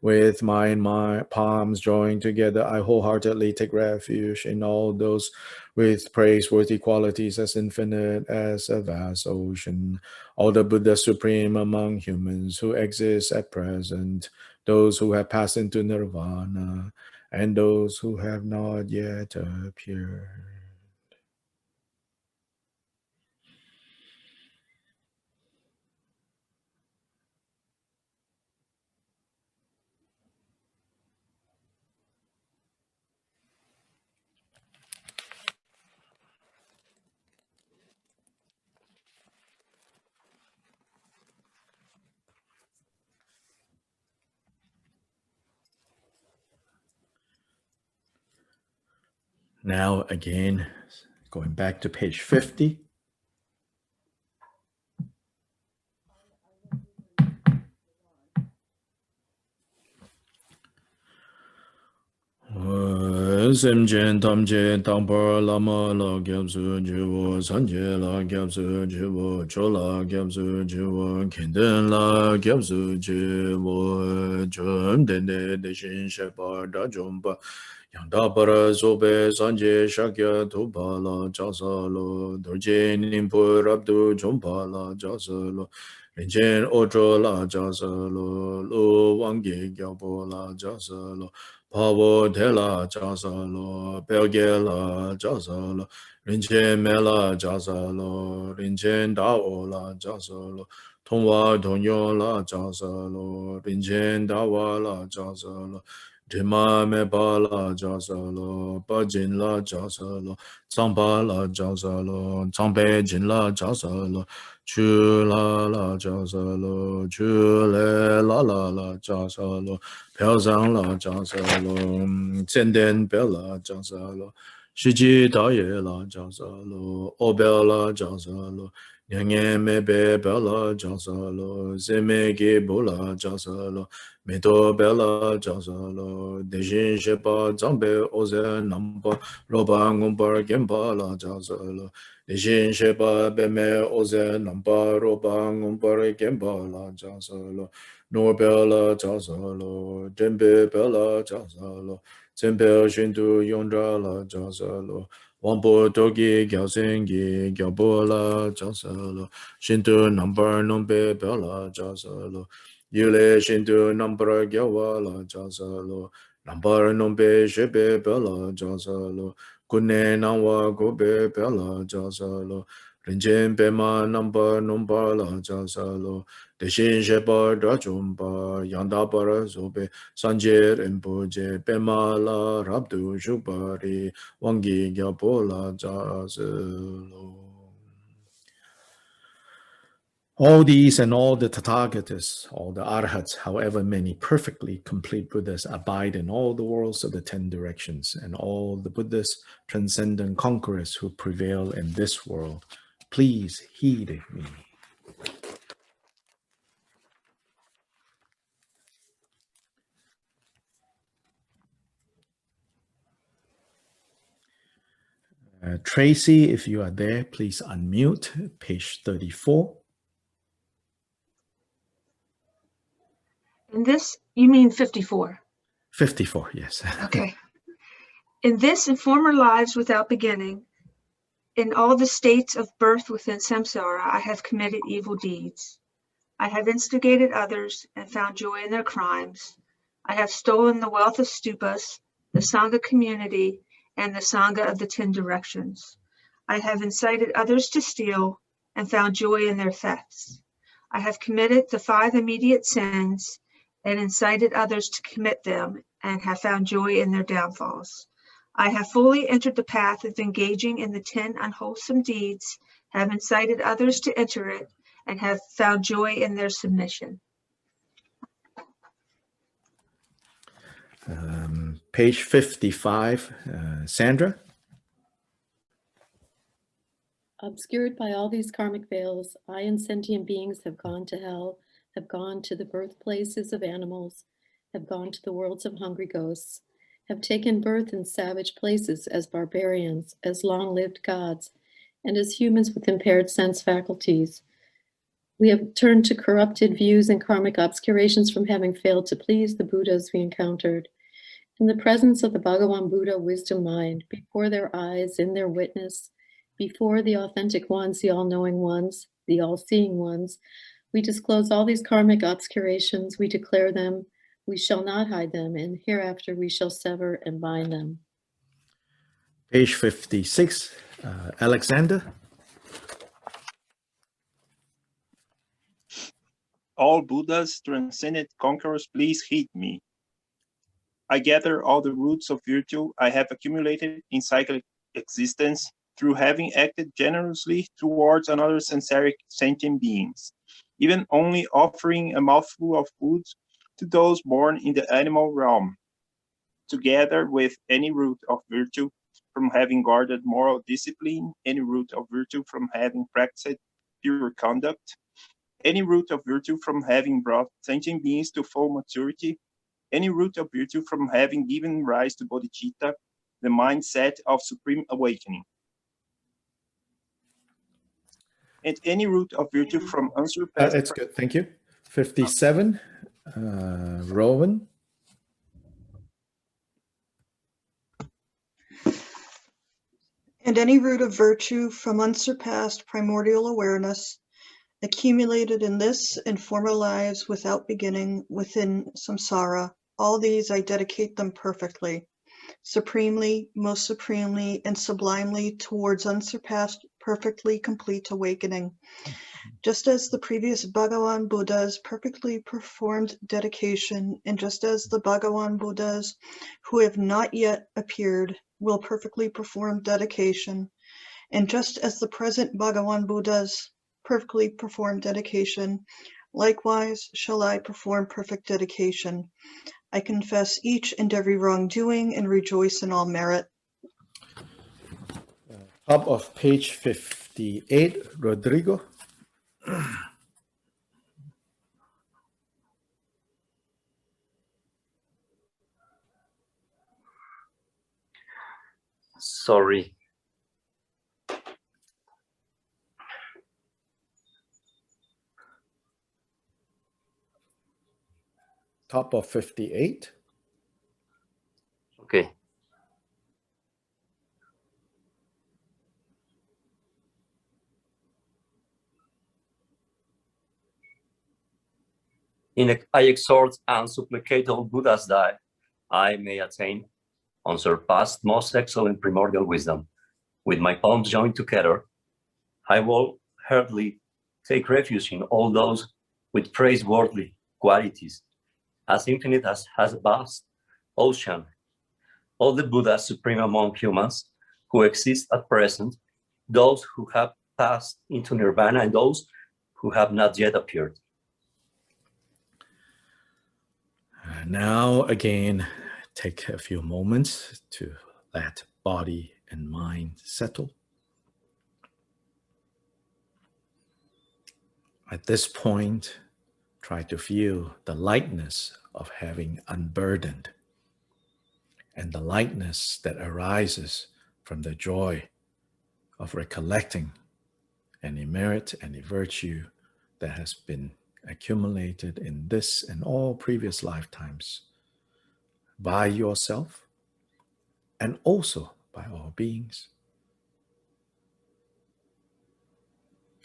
With my palms joined together, I wholeheartedly take refuge in all those with praiseworthy qualities as infinite as a vast ocean, all the Buddhas supreme among humans who exist at present, those who have passed into nirvana, and those who have not yet appeared. Now again, going back to page 50. Semjen tamje tampar lama la gyabsu jiwo sanje la gyabsu jiwo chola gyabsu jiwo kenden la gyabsu jiwo jom dende deshin shepa da jomba yangda para sobe sanje shakya tupa la jasa lo dorje nimpu rabdu jompa la jasa lo rinchen otro la jasa lo wangi gyabo la jasa lo Pavo Tela Jasalo, Belgela Jasalo, Rinchen Mela Jasalo, Rinchen Dao La Jasalo, Tongwa Tonyo La Jasalo, Rinchen Dawa La Jasalo, Dima Mepa La Jasalo, Bajin La Jasalo, Tsangpa La Jasalo, Tsangpe Jin La Jasalo, Chu La La Jasalo, Chu Le La La La Jasalo, Piao Zhang La Jasalo, Zenden Bel La Jasalo, Shiji Daye La Jasalo, Obel La Jasalo, Nyange mebe bela jasalo, zemegi bola jasalo, meto bela jasalo, dejin shepa zambe oze namba, roba ngumbar gemba la jasalo, dejin shepa beme oze namba, roba ngumbar gemba la jasalo, no bela jasalo, dembe bela jasalo, zembe shindu yondra la jasalo, Wampo togi gyalsengi gyalbola jasalo, shintu number nombe bela jasalo, yule shintu number gyawala jasalo, number nombe shebe bela jasalo, kune nawa gobe bela jasalo, rinjen pema number nombala jasalo, deshin sheba drachumba, yanda para zobe, sanje rinpoche pema la rabdu shubari, Wangi Gyapola Jazelo. All these and all the Tathagatas, all the Arhats, however many perfectly complete Buddhas, abide in all the worlds of the 10 directions, and all the Buddhas, transcendent conquerors who prevail in this world. Please heed me. Tracy, if you are there, please unmute, page 34. In this, you mean 54? 54, yes. Okay. In this and former lives without beginning, in all the states of birth within samsara, I have committed evil deeds. I have instigated others and found joy in their crimes. I have stolen the wealth of stupas, the Sangha community, and the Sangha of the 10 directions. I have incited others to steal and found joy in their thefts. I have committed the 5 immediate sins and incited others to commit them and have found joy in their downfalls. I have fully entered the path of engaging in the 10 unwholesome deeds, have incited others to enter it, and have found joy in their submission. Page 55, Sandra. Obscured by all these karmic veils, I and sentient beings have gone to hell, have gone to the birthplaces of animals, have gone to the worlds of hungry ghosts, have taken birth in savage places as barbarians, as long-lived gods, and as humans with impaired sense faculties. We have turned to corrupted views and karmic obscurations from having failed to please the Buddhas we encountered. In the presence of the Bhagavan Buddha wisdom mind, before their eyes, in their witness, before the authentic ones, the all-knowing ones, the all-seeing ones, we disclose all these karmic obscurations, we declare them, we shall not hide them, and hereafter we shall sever and bind them. Page 56, Alexander. All Buddhas, transcendent conquerors, please heed me. I gather all the roots of virtue I have accumulated in cyclic existence through having acted generously towards another samsaric sentient beings, even only offering a mouthful of food to those born in the animal realm, together with any root of virtue from having guarded moral discipline, any root of virtue from having practiced pure conduct, any root of virtue from having brought sentient beings to full maturity, any root of virtue from having given rise to bodhicitta, the mindset of supreme awakening, and any root of virtue from unsurpassed... That's good, thank you. 57, Rowan. And any root of virtue from unsurpassed primordial awareness, accumulated in this and former lives without beginning within samsara, all these I dedicate them perfectly, supremely, most supremely, and sublimely towards unsurpassed, perfectly complete awakening. Just as the previous Bhagavan Buddhas perfectly performed dedication, and just as the Bhagavan Buddhas who have not yet appeared will perfectly perform dedication, and just as the present Bhagavan Buddhas perfectly perform dedication, likewise shall I perform perfect dedication. I confess each and every wrongdoing and rejoice in all merit. Top of page 58, Rodrigo. Sorry. Top of 58. Okay. I exhort and supplicate all Buddhas that I may attain unsurpassed, most excellent primordial wisdom. With my palms joined together, I will heartily take refuge in all those with praiseworthy qualities, as infinite as a vast ocean, all the Buddhas supreme among humans who exist at present, those who have passed into nirvana and those who have not yet appeared. Now again, take a few moments to let body and mind settle. At this point, try to feel the lightness of having unburdened and the lightness that arises from the joy of recollecting any merit, any virtue that has been accumulated in this and all previous lifetimes by yourself and also by all beings.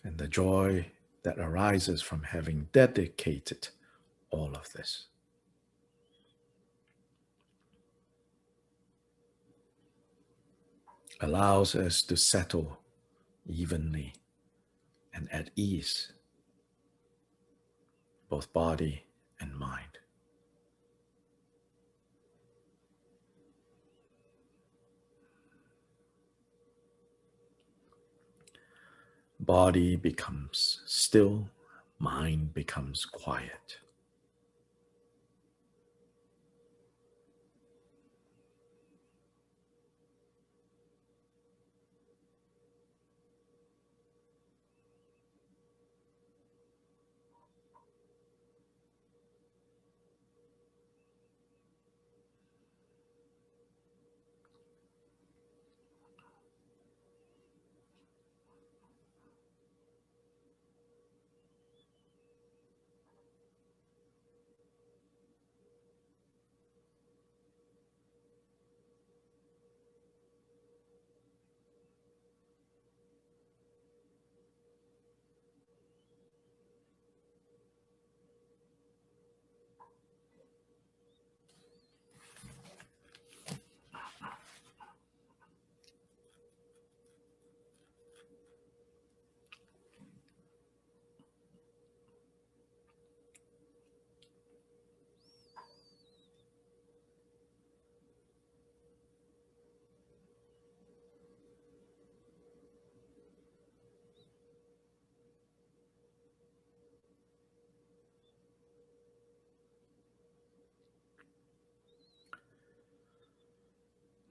And the joy that arises from having dedicated all of this. Allows us to settle evenly and at ease, both body and mind. Body becomes still, mind becomes quiet.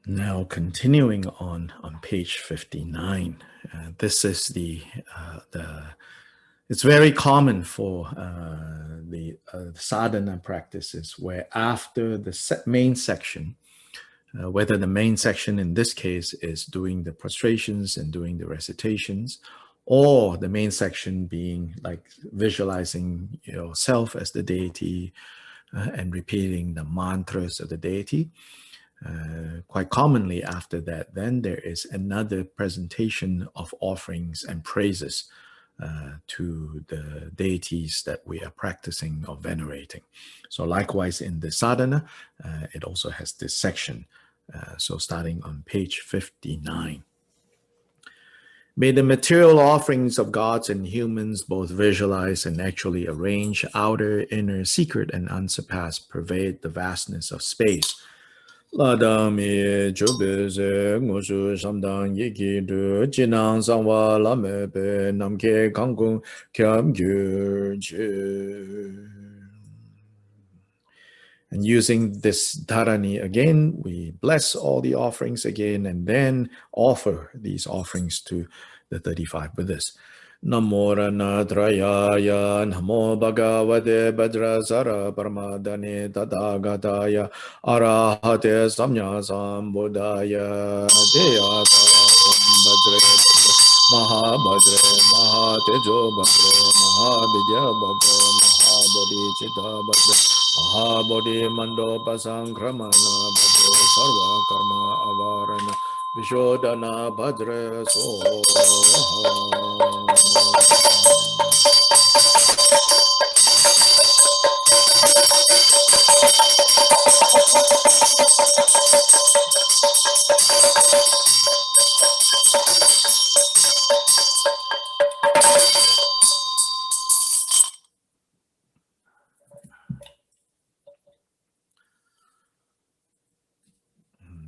Now continuing on page 59, this is it's very common for the sadhana practices where after the main section, whether the main section in this case is doing the prostrations and doing the recitations, or the main section being like visualizing yourself as the deity and repeating the mantras of the deity. Quite commonly after that, then there is another presentation of offerings and praises to the deities that we are practicing or venerating. So likewise in the sadhana, it also has this section. So starting on page 59. May the material offerings of gods and humans both visualize and actually arrange, outer, inner, secret, and unsurpassed, pervade the vastness of space. Ladami chubeze ngushu shamdang yiki du jinang sangwa lame be namke kangkung kyam gyurje. And using this dharani again, we bless all the offerings again and then offer these offerings to the 35 Buddhists. Namo Ranatrayaya, Namo Bhagavate Vajrasara Paramadane Tathāgataya, Arahate Samya Sambuddhaya, Deyata Om Bhadre Mahabhadre, Mahatejo Bhadre, Mahabhidya Bhadre, Mahabodhicitta Bhadre, Mahabodhi Mandopa Sankramana Bhadre, Sarva Karma Avarana, Vishodhana Bhadre Soha.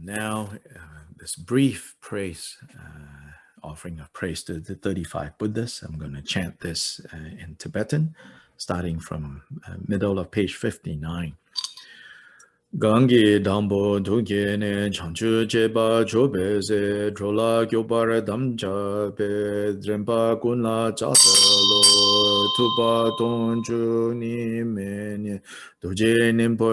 Now, this brief praise, offering of praise to the 35 Buddhists. I'm going to chant this in Tibetan, starting from middle of page 59. Gangi dambo duke ne chanchu cheba chobe se chola gyobara damcha pe drempa kunla chasa lo tupa tonchu ni me duje nimpo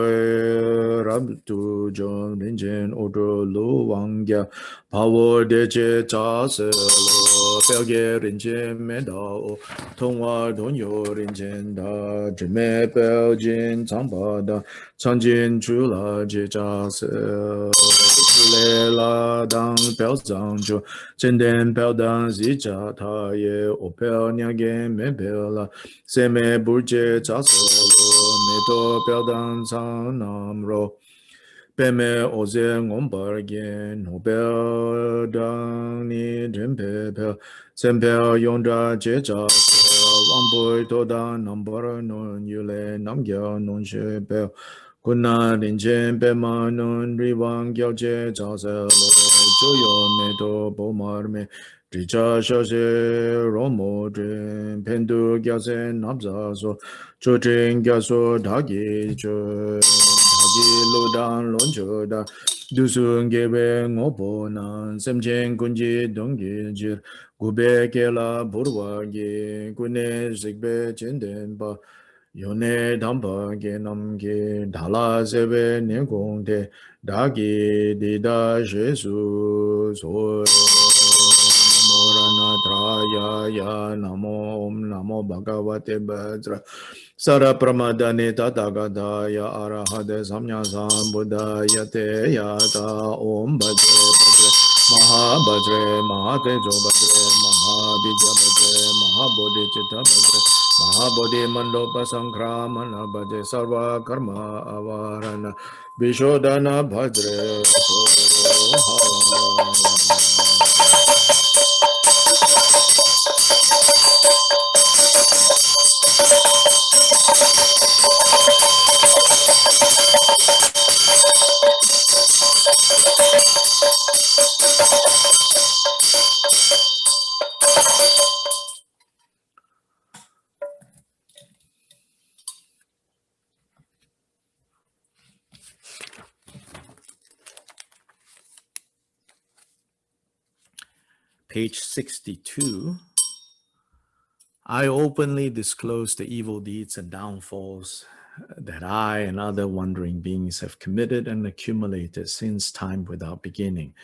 rabdu jom rinjen odro lo wangya pawo deche chasa lo pelge rinjen me dao tongwa donyo rinjen da jime pel jin changpa da changjin chula jia se chule la dang pel zang ju chenden pel dang zi cha ta ye o pel nya ge me pel la se me bu je cha se lo me to pel dang sang nam ro pe me o ze ngom bar ge no pel dang ni dren pe pel sen pel yong da je cha se wang boi to da nam bar non yu le nam gya non she pel Kuna rinchen pe ma nun riwang gyao che cha se lo cho yo me to po mar me tri cha sha se ro mo dren pen tu gyao se nap za so cho chen gyao so da gi cho da gi lo dan lon cho da du sun ge be ngo po nan sem chen kun ji dong gi jir gu be ke la burwa gi ku ne zik be chen den ba Yone dhampa ge nam ge dhala sebe nyekong te dagi dida shesu so namo rana traya ya namo om namo bhagavate bhadra sara pramadane tathagata ya arahate samnya sambuddhaya te yata om bhadre bhadre mahabhadre mahatejo bhadre mahabhidya bhadre mahabodhicitta bhadre Mahabodhi Mandopa Sankramana Bhaje Sarva Karma Avarana Vishodhana Bhadre Page 62. I openly disclose the evil deeds and downfalls that I and other wandering beings have committed and accumulated since time without beginning.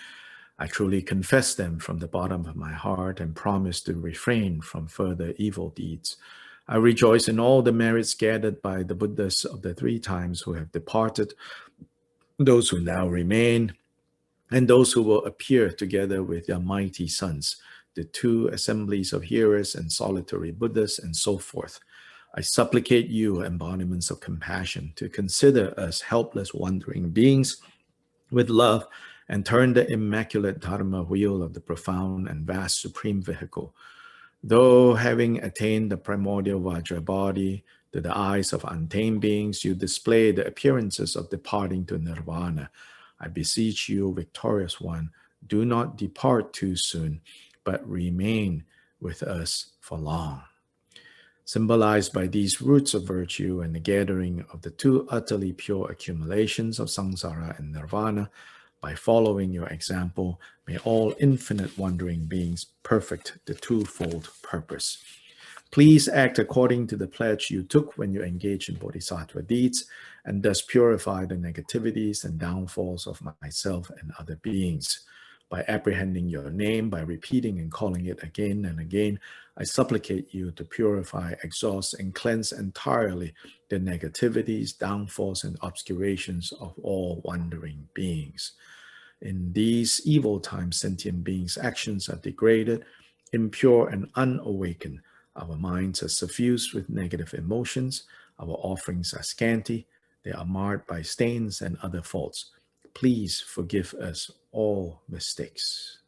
I truly confess them from the bottom of my heart and promise to refrain from further evil deeds. I rejoice in all the merits gathered by the Buddhas of the 3 times who have departed, those who now remain, and those who will appear together with their mighty sons, the 2 assemblies of hearers and solitary Buddhas, and so forth. I supplicate you, embodiments of compassion, to consider us helpless wandering beings with love and turn the immaculate Dharma wheel of the profound and vast supreme vehicle. Though having attained the primordial Vajra body, to the eyes of untamed beings, you display the appearances of departing to nirvana. I beseech you, victorious one, do not depart too soon, but remain with us for long. Symbolized by these roots of virtue and the gathering of the 2 utterly pure accumulations of samsara and nirvana, By following your example, may all infinite wandering beings perfect the twofold purpose. Please act according to the pledge you took when you engaged in bodhisattva deeds, and thus purify the negativities and downfalls of myself and other beings. By apprehending your name, by repeating and calling it again and again, I supplicate you to purify, exhaust, and cleanse entirely the negativities, downfalls, and obscurations of all wandering beings. In these evil times, sentient beings' actions are degraded, impure, and unawakened. Our minds are suffused with negative emotions. Our offerings are scanty. They are marred by stains and other faults. Please forgive us all mistakes.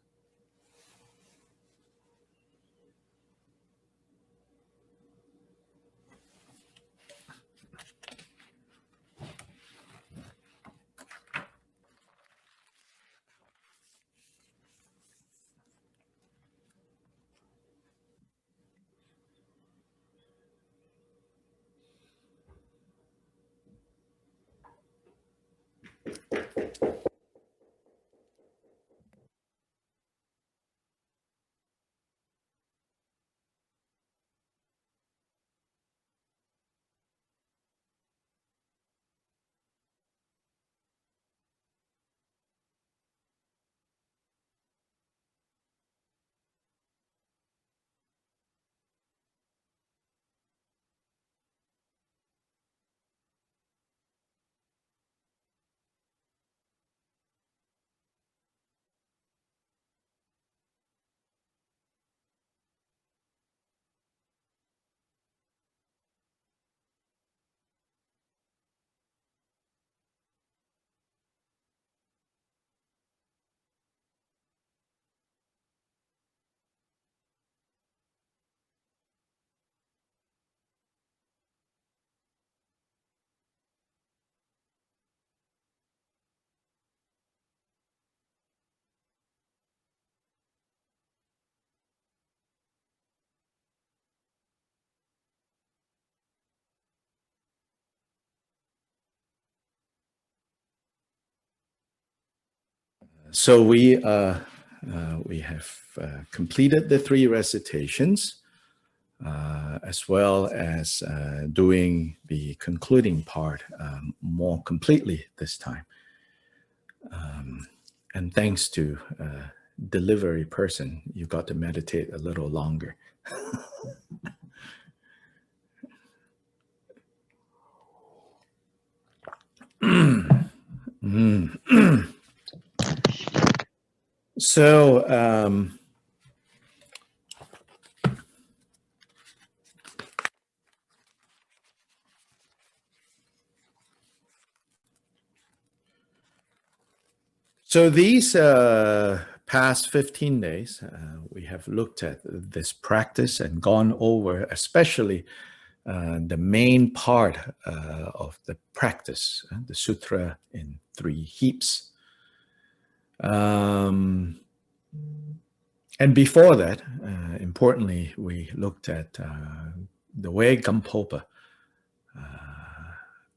So we have completed the 3 recitations, as well as doing the concluding part more completely this time. And thanks to delivery person, you got to meditate a little longer. So so these past 15 days, we have looked at this practice and gone over, especially the main part of the practice, the sutra in 3 heaps. And before that, importantly, we looked at the way Gampopa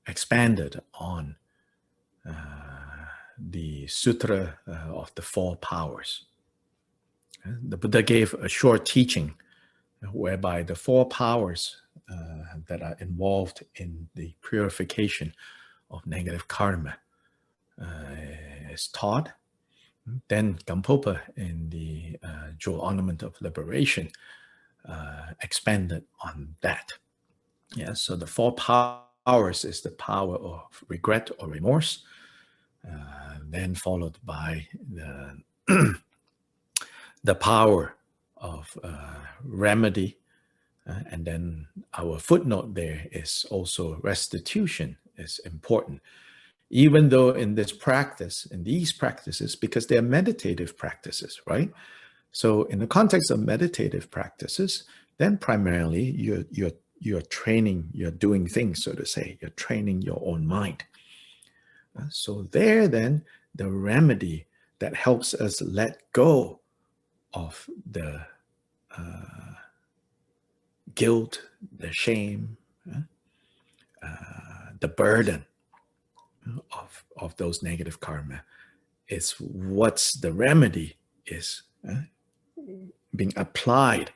expanded on the Sutra of the 4 powers. The Buddha gave a short teaching whereby the 4 powers that are involved in the purification of negative karma is taught. Then Gampopa in the Jewel Ornament of Liberation expanded on that. Yeah, so the 4 powers is the power of regret or remorse, then followed by the power of remedy, and then our footnote there is also restitution is important. Even though in this practice, in these practices, because they're meditative practices, right? So in the context of meditative practices, then primarily you're training, you're doing things, so to say, you're training your own mind. So there then, the remedy that helps us let go of the guilt, the shame, the burden of those negative karma It's what's the remedy is being applied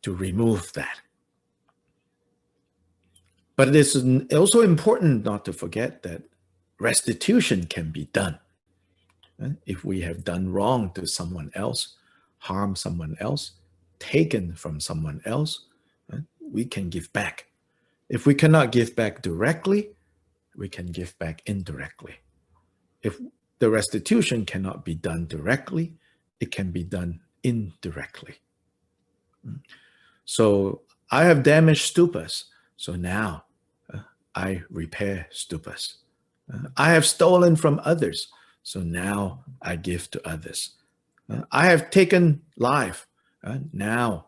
to remove that. But it is also important not to forget that restitution can be done. If we have done wrong to someone else, harmed someone else, taken from someone else, we can give back. If we cannot give back directly, we can give back indirectly. If the restitution cannot be done directly, it can be done indirectly. So I have damaged stupas, so now I repair stupas. I have stolen from others, so now I give to others. I have taken life, now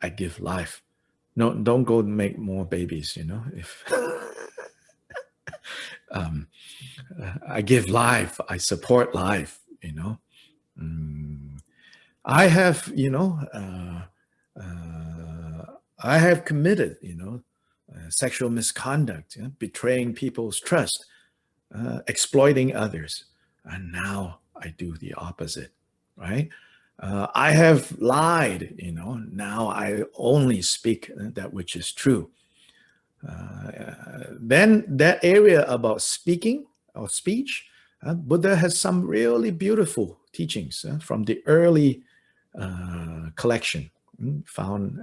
I give life. No, don't go make more babies, you know. If I give life, I support life, you know. I have, you know, I have committed, you know, sexual misconduct, betraying people's trust, exploiting others, and now I do the opposite, right? I have lied, you know, now I only speak that which is true. Then that area about speaking or speech, Buddha has some really beautiful teachings from the early collection found.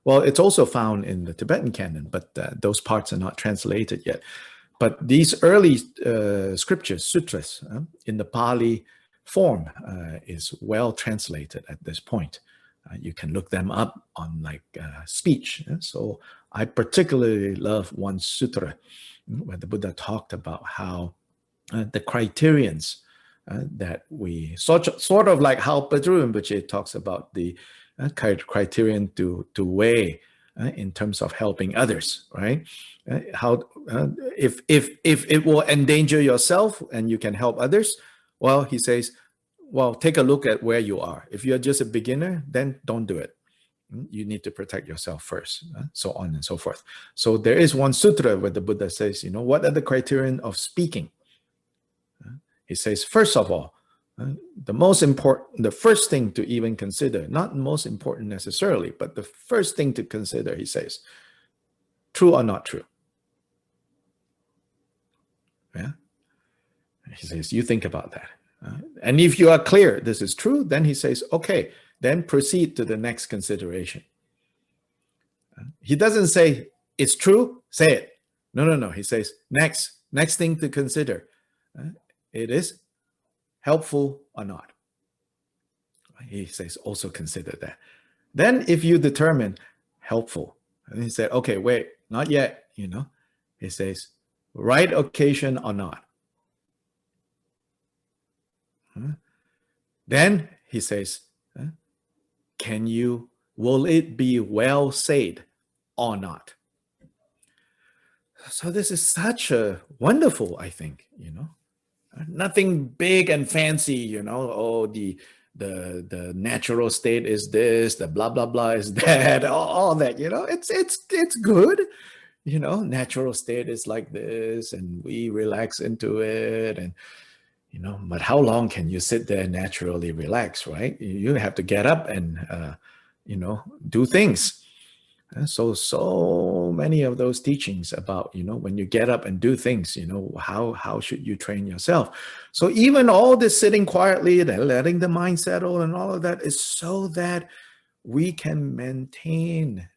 Well, it's also found in the Tibetan canon, but those parts are not translated yet. But these early scriptures, sutras, in the Pali form is well translated at this point. You can look them up on like speech. So I particularly love one sutra where the Buddha talked about how the criterions that we, sort of like how Padru Rinpoche talks about the criterion to weigh in terms of helping others, right? How if it will endanger yourself and you can help others, well, he says, well, take a look at where you are. If you're just a beginner, then don't do it. You need to protect yourself first, so on and so forth. So there is one sutra where the Buddha says, you know, what are the criterion of speaking? He says, first of all, the most important, the first thing to even consider, not most important necessarily, but the first thing to consider, he says, true or not true? Yeah. He says, you think about that. And if you are clear this is true, then he says, okay, then proceed to the next consideration. He doesn't say, it's true, say it. No. He says, next thing to consider. It is helpful or not. He says, also consider that. Then if you determine helpful, and he said, okay, wait, not yet, you know. He says, right occasion or not. Then he says, will it be well said or not? So this is such a wonderful, I think, you know, nothing big and fancy, you know, oh, the natural state is this, the blah, blah, blah is that, all that, you know, it's good. You know, natural state is like this and we relax into it and, you know, but how long can you sit there and naturally relax, right? You have to get up and, you know, do things. So many of those teachings about, you know, when you get up and do things, you know, how should you train yourself? So even all this sitting quietly and letting the mind settle and all of that is so that we can maintain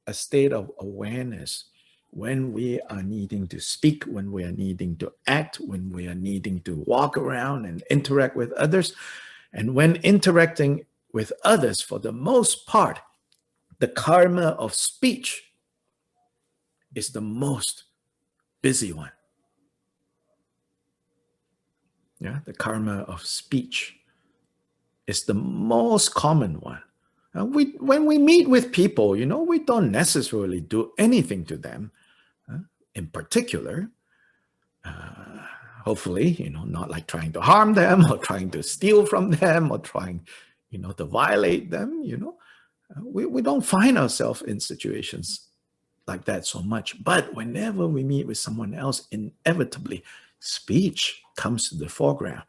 a state of awareness when we are needing to speak, when we are needing to act, when we are needing to walk around and interact with others. And when interacting with others, for the most part, the karma of speech is the most busy one. Yeah, the karma of speech is the most common one. When we meet with people, you know, we don't necessarily do anything to them in particular. Hopefully, you know, not like trying to harm them or trying to steal from them or trying, you know, to violate them, you know. We don't find ourselves in situations like that so much. But whenever we meet with someone else, inevitably, speech comes to the foreground.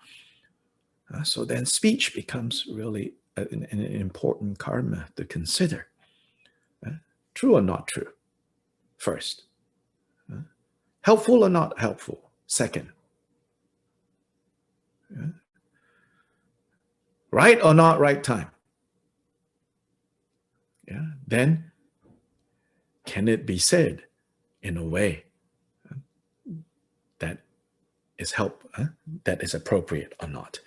So then speech becomes really an important karma to consider. True or not true? First. Helpful or not helpful? Second. Right or not right time? Then can it be said in a way that is that is appropriate or not?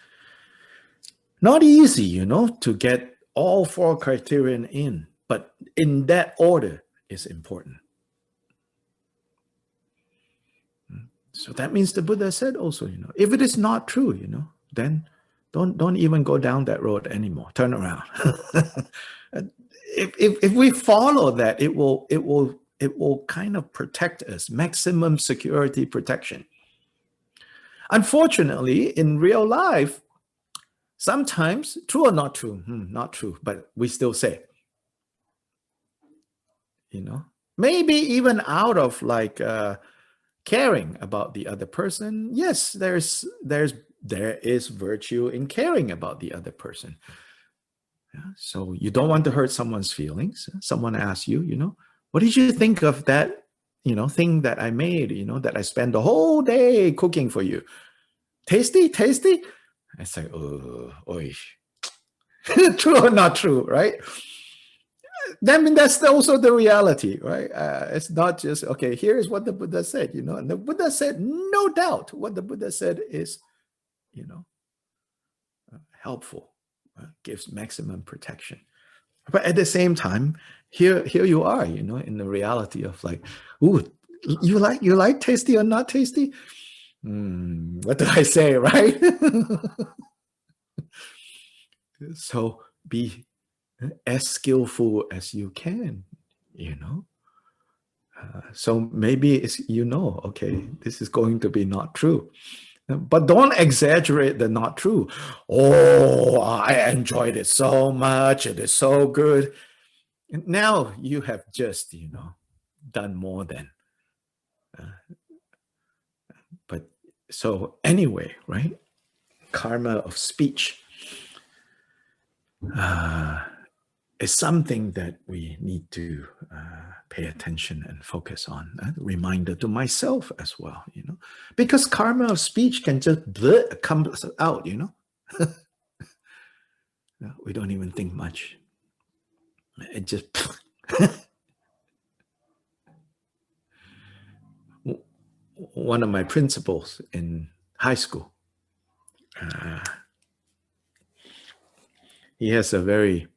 Not easy, you know, to get all 4 criterion in, but in that order is important. So that means the Buddha said also, you know, if it is not true, you know, then don't even go down that road anymore. Turn around. If we follow that, it will kind of protect us, maximum security protection. Unfortunately, in real life, sometimes, true or not true? Not true, but we still say, you know, maybe even out of like caring about the other person. Yes, there is virtue in caring about the other person. So you don't want to hurt someone's feelings. Someone asks you, you know, what did you think of that, you know, thing that I made, you know, that I spent the whole day cooking for you? Tasty, tasty? I say, oy. True or not true, right? I mean, that's also the reality, right? It's not just, okay, here's what the Buddha said, you know, and the Buddha said, no doubt, what the Buddha said is, you know, helpful, gives maximum protection. But at the same time, here you are, you know, in the reality of like, ooh, you like tasty or not tasty? What do I say, right? So be as skillful as you can, you know. So maybe it's, you know, okay, this is going to be not true. But don't exaggerate the not true. Oh, I enjoyed it so much. It is so good. And now you have just, you know, done more than. But so anyway, right? Karma of speech is something that we need to pay attention and focus on. Reminder to myself as well, you know, because karma of speech can just come out, you know. We don't even think much. It just one of my principals in high school, he has a very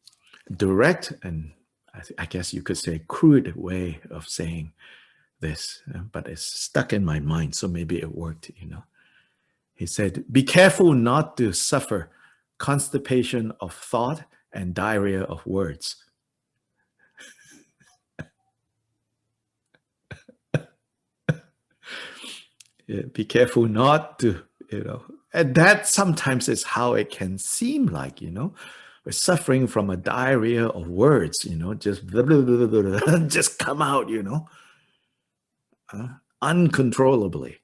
direct and I guess you could say crude way of saying this, but it's stuck in my mind, so maybe it worked, you know. He said, be careful not to suffer constipation of thought and diarrhea of words. Yeah, be careful not to, you know, and that sometimes is how it can seem like, you know, we're suffering from a diarrhea of words, you know, just blah, blah, blah, blah, blah, just come out, you know, uncontrollably.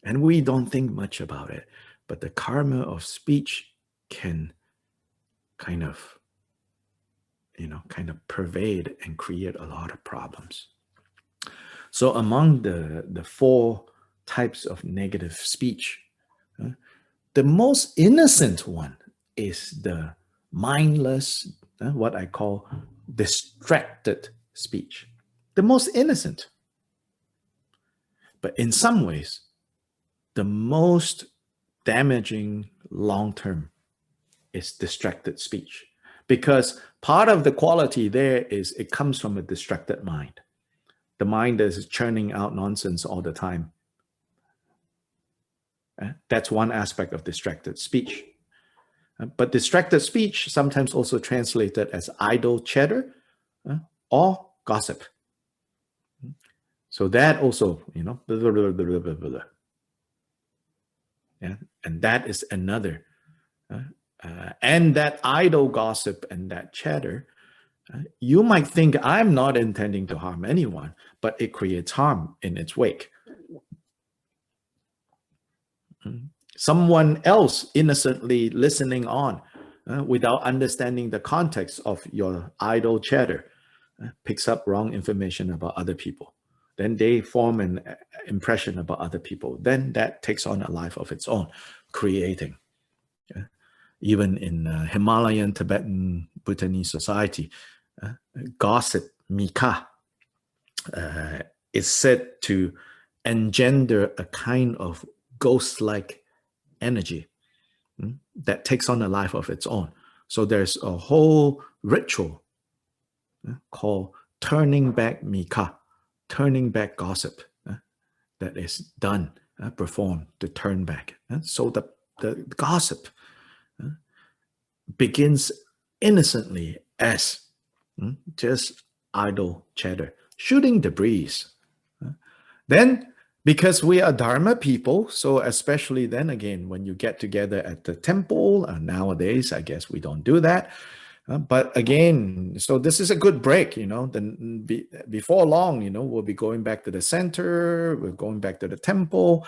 And we don't think much about it, but the karma of speech can kind of, you know, kind of pervade and create a lot of problems. So among the 4 types of negative speech, the most innocent one is the mindless, what I call distracted speech. The most innocent. But in some ways, the most damaging long-term is distracted speech. Because part of the quality there is it comes from a distracted mind. The mind is churning out nonsense all the time. That's one aspect of distracted speech. But distracted speech sometimes also translated as idle chatter or gossip. So that also, you know, blah, blah, blah, blah, blah, blah. Yeah, and that is another. And that idle gossip and that chatter, you might think I'm not intending to harm anyone, but it creates harm in its wake. Someone else innocently listening on without understanding the context of your idle chatter picks up wrong information about other people. Then they form an impression about other people. Then that takes on a life of its own, creating. Even in Himalayan Tibetan Bhutanese society, gossip, mika, is said to engender a kind of ghost-like energy that takes on a life of its own. So there's a whole ritual called turning back mika, turning back gossip, that is done, performed to turn back. So the gossip begins innocently as just idle chatter, shooting the breeze. Then, because we are Dharma people, so especially then again, when you get together at the temple, nowadays, I guess we don't do that. But again, so this is a good break, then before long, we'll be going back to the center, we're going back to the temple,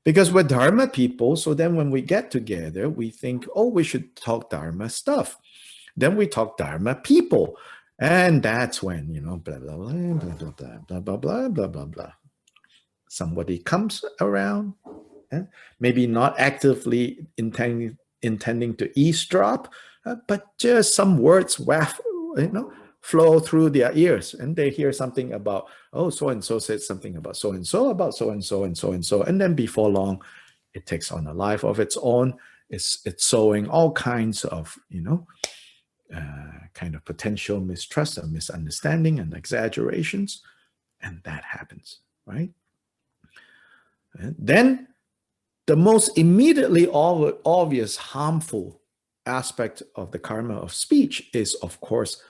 because we're Dharma people. So then when we get together, we think, oh, we should talk Dharma stuff. Then we talk Dharma people. And that's when, blah, blah, blah, blah, blah, blah, blah, blah, blah, blah, blah. Somebody comes around, maybe not actively intending to eavesdrop, but just some words flow through their ears, and they hear something about, oh, so-and-so said something about so-and-so, about so-and-so, and so-and-so. And then before long, it takes on a life of its own. It's sowing all kinds of, kind of potential mistrust and misunderstanding and exaggerations. And that happens, right? And then the most immediately obvious harmful aspect of the karma of speech is, of course,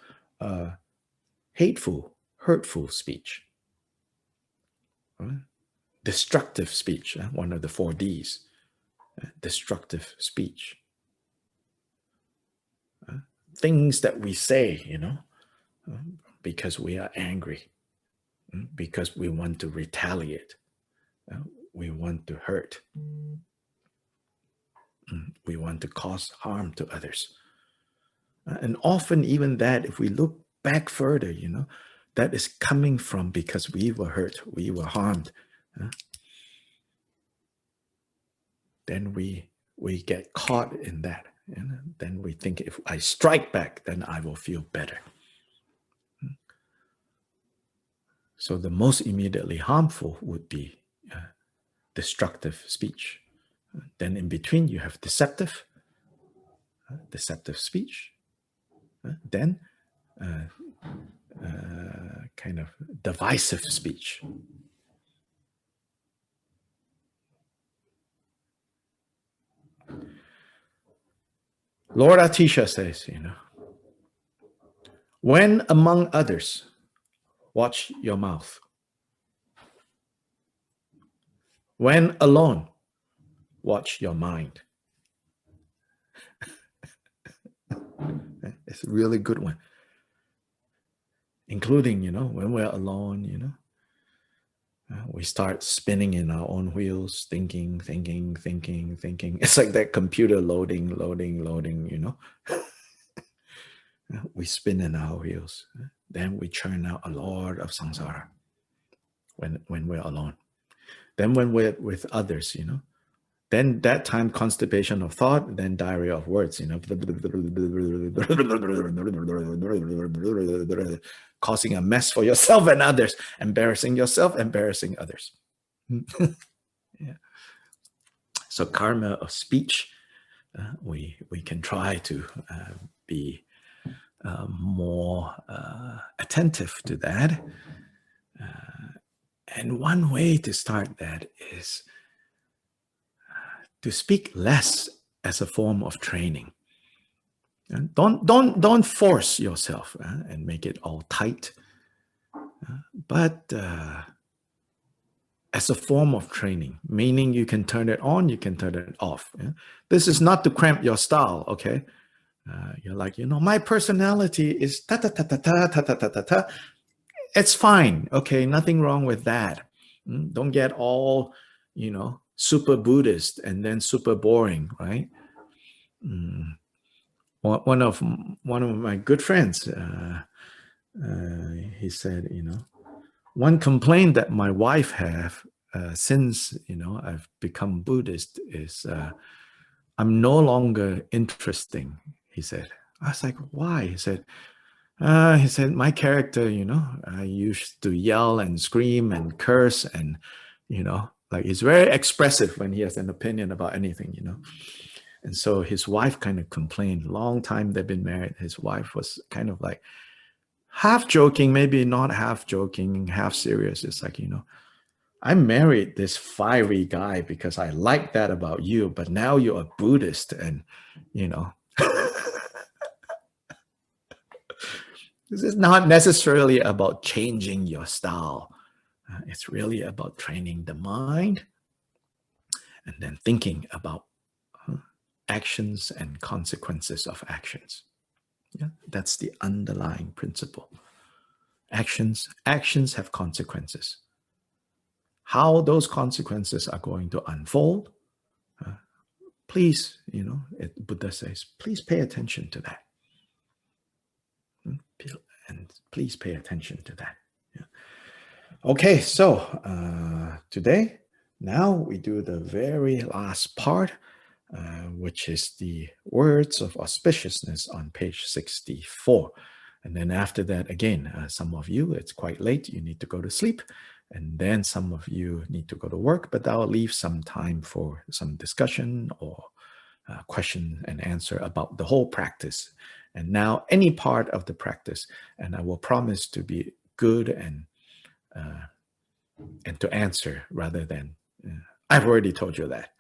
hateful, hurtful speech, right? Destructive speech, one of the 4 Ds, destructive speech. Things that we say, because we are angry, because we want to retaliate, we want to hurt, we want to cause harm to others. And often even that, if we look back further, that is coming from because we were hurt, we were harmed. Then we get caught in that. And then we think, if I strike back, then I will feel better. So the most immediately harmful would be destructive speech. Then in between, you have deceptive speech. Then kind of divisive speech. Lord Atisha says, when among others, watch your mouth. When alone, watch your mind. It's a really good one. Including, when we're alone, we start spinning in our own wheels, thinking. It's like that computer loading. We spin in our wheels. Then we churn out a lot of samsara when we're alone. Then when we're with others, then that time constipation of thought, then diarrhea of words, causing a mess for yourself and others, embarrassing yourself, embarrassing others. Yeah. So karma of speech, we can try to be more attentive to that. And one way to start that is to speak less as a form of training. And don't force yourself and make it all tight, but as a form of training, meaning you can turn it on, you can turn it off. This is not to cramp your style, okay? You're like, my personality is ta-ta-ta-ta-ta-ta-ta-ta-ta. It's fine, okay? Nothing wrong with that. Don't get all, super Buddhist and then super boring, right? One of my good friends, he said, one complaint that my wife have since I've become Buddhist is I'm no longer interesting. He said. I was like, why? He said, my character, I used to yell and scream and curse and, like he's very expressive when he has an opinion about anything, And so his wife kind of complained. Long time they've been married. His wife was kind of like half joking, maybe not half joking, half serious. It's like, I married this fiery guy because I like that about you, but now you're a Buddhist and, this is not necessarily about changing your style. It's really about training the mind and then thinking about actions and consequences of actions. Yeah, that's the underlying principle. Actions have consequences. How those consequences are going to unfold, please, Buddha says, please pay attention to that. And please pay attention to that. Yeah. Okay, so today, now we do the very last part, which is the words of auspiciousness on page 64. And then after that, again, some of you, it's quite late, you need to go to sleep. And then some of you need to go to work, but I'll leave some time for some discussion or question and answer about the whole practice. And now any part of the practice, and I will promise to be good and to answer rather than, I've already told you that.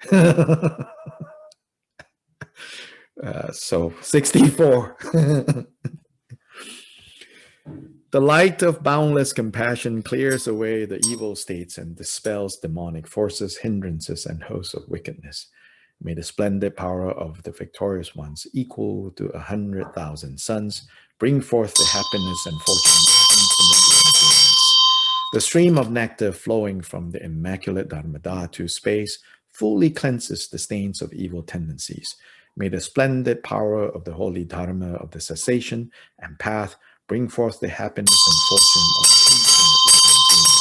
So 64. The light of boundless compassion clears away the evil states and dispels demonic forces, hindrances, and hosts of wickedness. May the splendid power of the victorious ones, equal to 100,000 suns, bring forth the happiness and fortune of infinite beings. The stream of nectar flowing from the immaculate Dharmadhatu space fully cleanses the stains of evil tendencies. May the splendid power of the holy Dharma of the cessation and path bring forth the happiness and fortune of infinite living beings.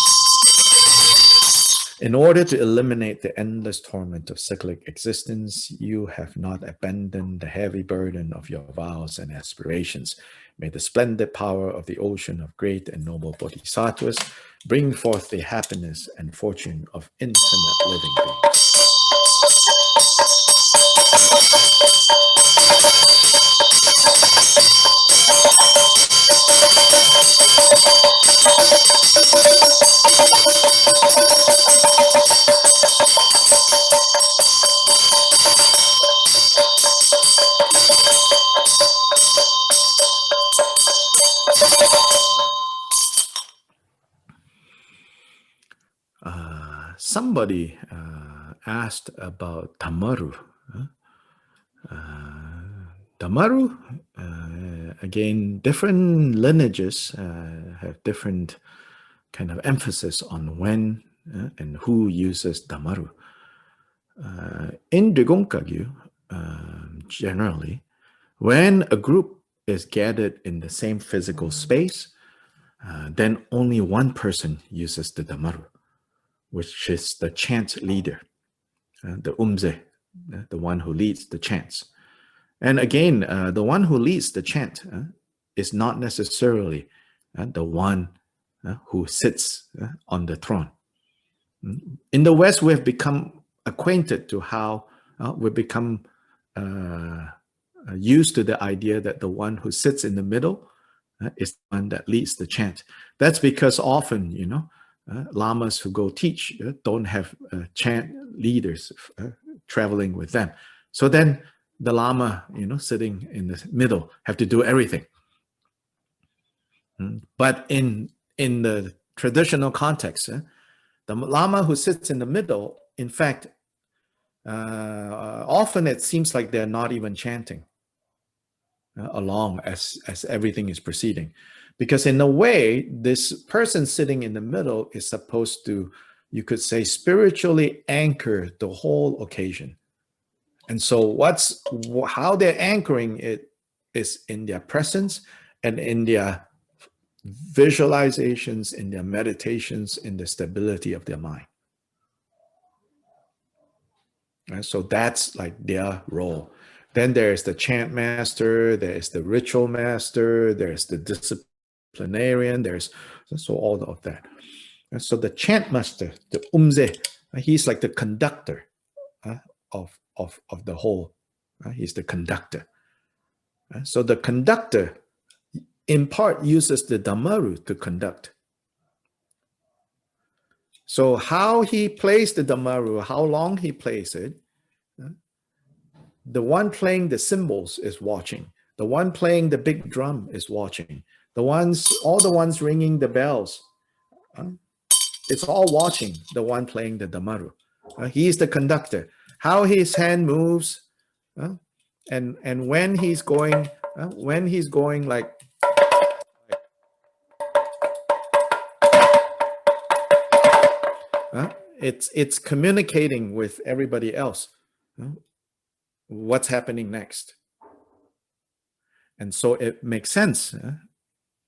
In order to eliminate the endless torment of cyclic existence, you have not abandoned the heavy burden of your vows and aspirations. May the splendid power of the ocean of great and noble bodhisattvas bring forth the happiness and fortune of infinite living beings. Somebody asked about Tamaru. Tamaru, again, different lineages have different kind of emphasis on when and who uses Tamaru. In Dugongkagyu, generally, when a group is gathered in the same physical space, then only one person uses the Tamaru, which is the chant leader, the umze, the one who leads the chants. And again, the one who leads the chant is not necessarily the one who sits on the throne. In the West, we have become acquainted to how we've become used to the idea that the one who sits in the middle is the one that leads the chant. That's because often, lamas who go teach don't have chant leaders traveling with them. So then the lama, sitting in the middle, have to do everything. But in the traditional context, the lama who sits in the middle, in fact, often it seems like they're not even chanting along as everything is proceeding. Because in a way, this person sitting in the middle is supposed to you could say, spiritually anchor the whole occasion. And so how they're anchoring it is in their presence and in their visualizations, in their meditations, in the stability of their mind. Right? So that's like their role. Then there's the chant master, there's the ritual master, there's the disciplinarian, there's so all of that. And so the chant master, the umze, he's like the conductor of the whole. He's the conductor. So the conductor, in part, uses the damaru to conduct. So how he plays the damaru, how long he plays it, the one playing the cymbals is watching. The one playing the big drum is watching. All the ones ringing the bells, it's all watching the one playing the damaru. He is the conductor. How his hand moves, and when he's going like it's communicating with everybody else what's happening next. And so it makes sense,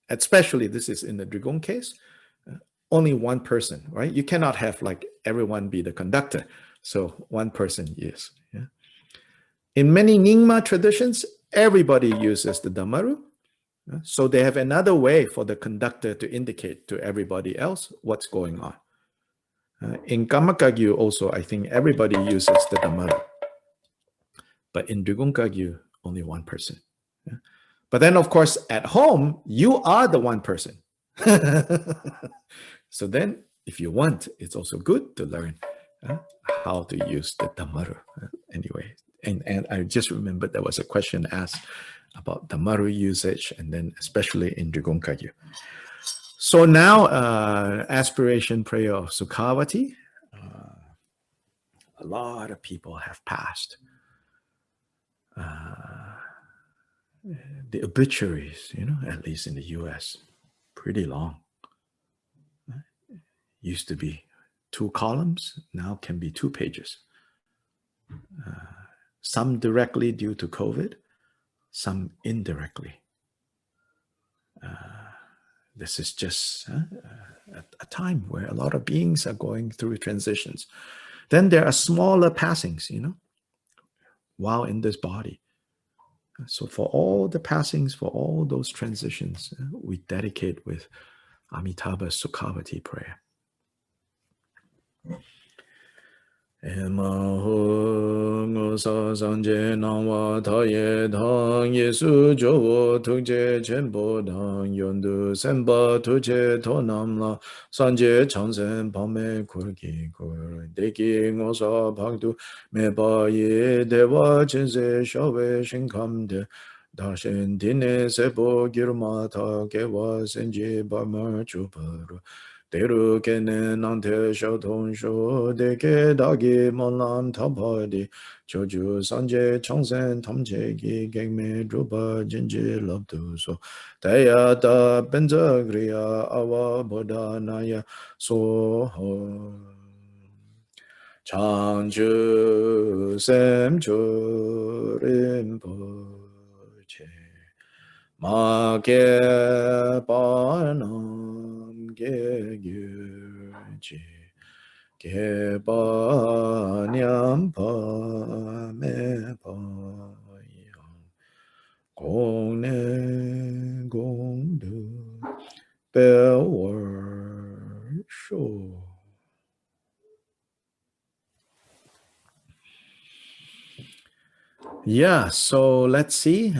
especially this is in the Drigong case, only one person, right? You cannot have like everyone be the conductor. So one person is. Yeah. In many Nyingma traditions, everybody uses the damaru. So they have another way for the conductor to indicate to everybody else what's going on. In Gamakagyu also, I think everybody uses the damaru. But in Drigong Kagyu, only one person. Yeah. But then, of course, at home, you are the one person. So then, if you want, it's also good to learn how to use the damaru. Anyway, and I just remembered there was a question asked about damaru usage, and then especially in Drigong Kagyu. So now, aspiration prayer of Sukhavati. A lot of people have passed. The obituaries, at least in the US, pretty long. Used to be 2 columns, now can be 2 pages. Some directly due to COVID, some indirectly. This is just a time where a lot of beings are going through transitions. Then there are smaller passings, while in this body. So for all the passings, for all those transitions, we dedicate with Amitabha Sukhavati prayer. Emaho sanje nangwa taye dang yesu jowo tukje chenpo dang yondu senpa tuche tonamla sanje changsen pame kurki kur deki ngosa bhakdu meba ye dewa chense shawe shinkamde dashen dine sepo girma ta kewa senje bama chuparu Teru kene nante shotong sho deke dagi monlam tabadi choju sanje chongsen tamche ki gekme drupa jinji labdu so daya da benza kriya awa boda naya so ho changju sem chu rinpo che ma ke pa nam ge gyu chi ke pa nyam pa me pa yang gong ne gong du be wer shu. Yeah, so let's see.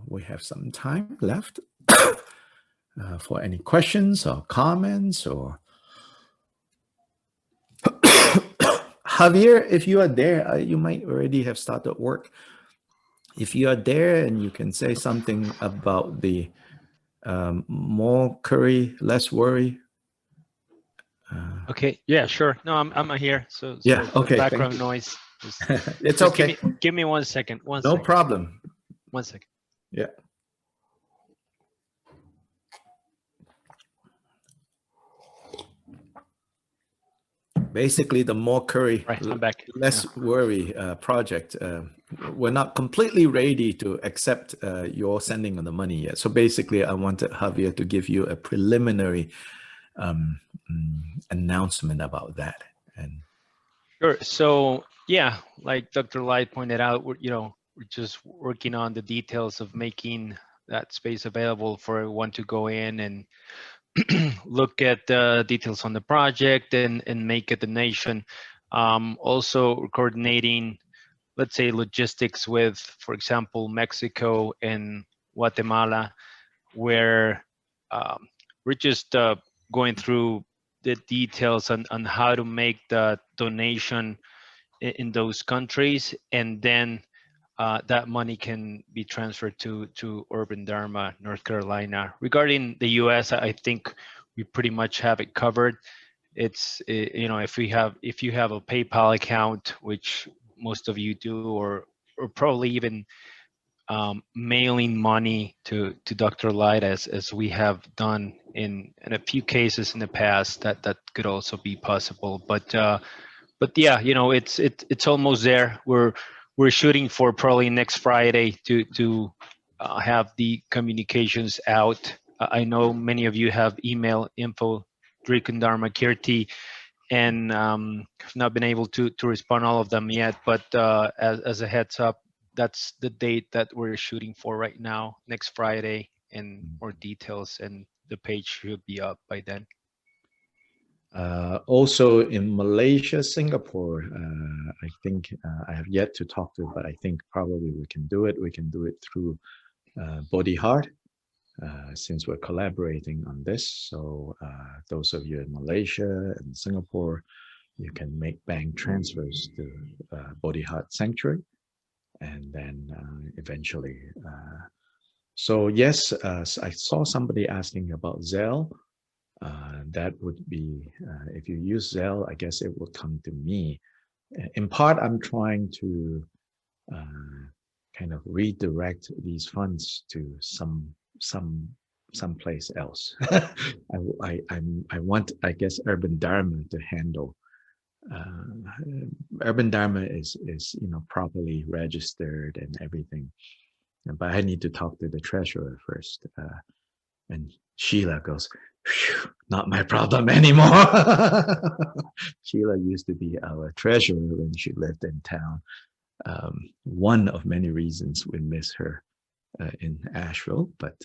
We have some time left for any questions or comments or Javier, if you are there, you might already have started work. If you are there and you can say something about the more curry, less worry. Okay, yeah, sure. No, I'm here. So yeah, okay. Background noise. It's okay. Give me 1 second. No problem. 1 second. Yeah. Basically, the more curry, Right, I'm back. less worry project. We're not completely ready to accept your sending of the money yet. So basically, I wanted Javier to give you a preliminary announcement about that. And Sure. So yeah, like Dr. Light pointed out, we're just working on the details of making that space available for everyone to go in and look at the details on the project and make a donation. Also coordinating, let's say, logistics with, for example, Mexico and Guatemala, where we're just going through the details on how to make the donation in those countries, and then that money can be transferred to Urban Dharma, North Carolina. Regarding the U.S., I think we pretty much have it covered. It's if you have a PayPal account, which most of you do, or probably even mailing money to Dr. Light, as we have done in a few cases in the past, that could also be possible. But yeah, it's almost there. We're shooting for probably next Friday to have the communications out. I know many of you have email info Dharma Kirti, and have not been able to respond all of them yet. But as a heads up, that's the date that we're shooting for right now, next Friday, and more details, and the page should be up by then. Also in Malaysia, Singapore, I think I have yet to talk to, but I think probably we can do it. We can do it through Body Heart, since we're collaborating on this. So those of you in Malaysia and Singapore, you can make bank transfers to Body Heart Sanctuary, and then eventually. So yes, I saw somebody asking about Zelle. That would be, if you use Zelle, I guess it will come to me. In part, I'm trying to kind of redirect these funds to someplace else. I want, I guess, Urban Dharma to handle. Urban Dharma is properly registered and everything, but I need to talk to the treasurer first. And Sheila goes, not my problem anymore. Sheila used to be our treasurer when she lived in town. One of many reasons we miss her in Asheville, but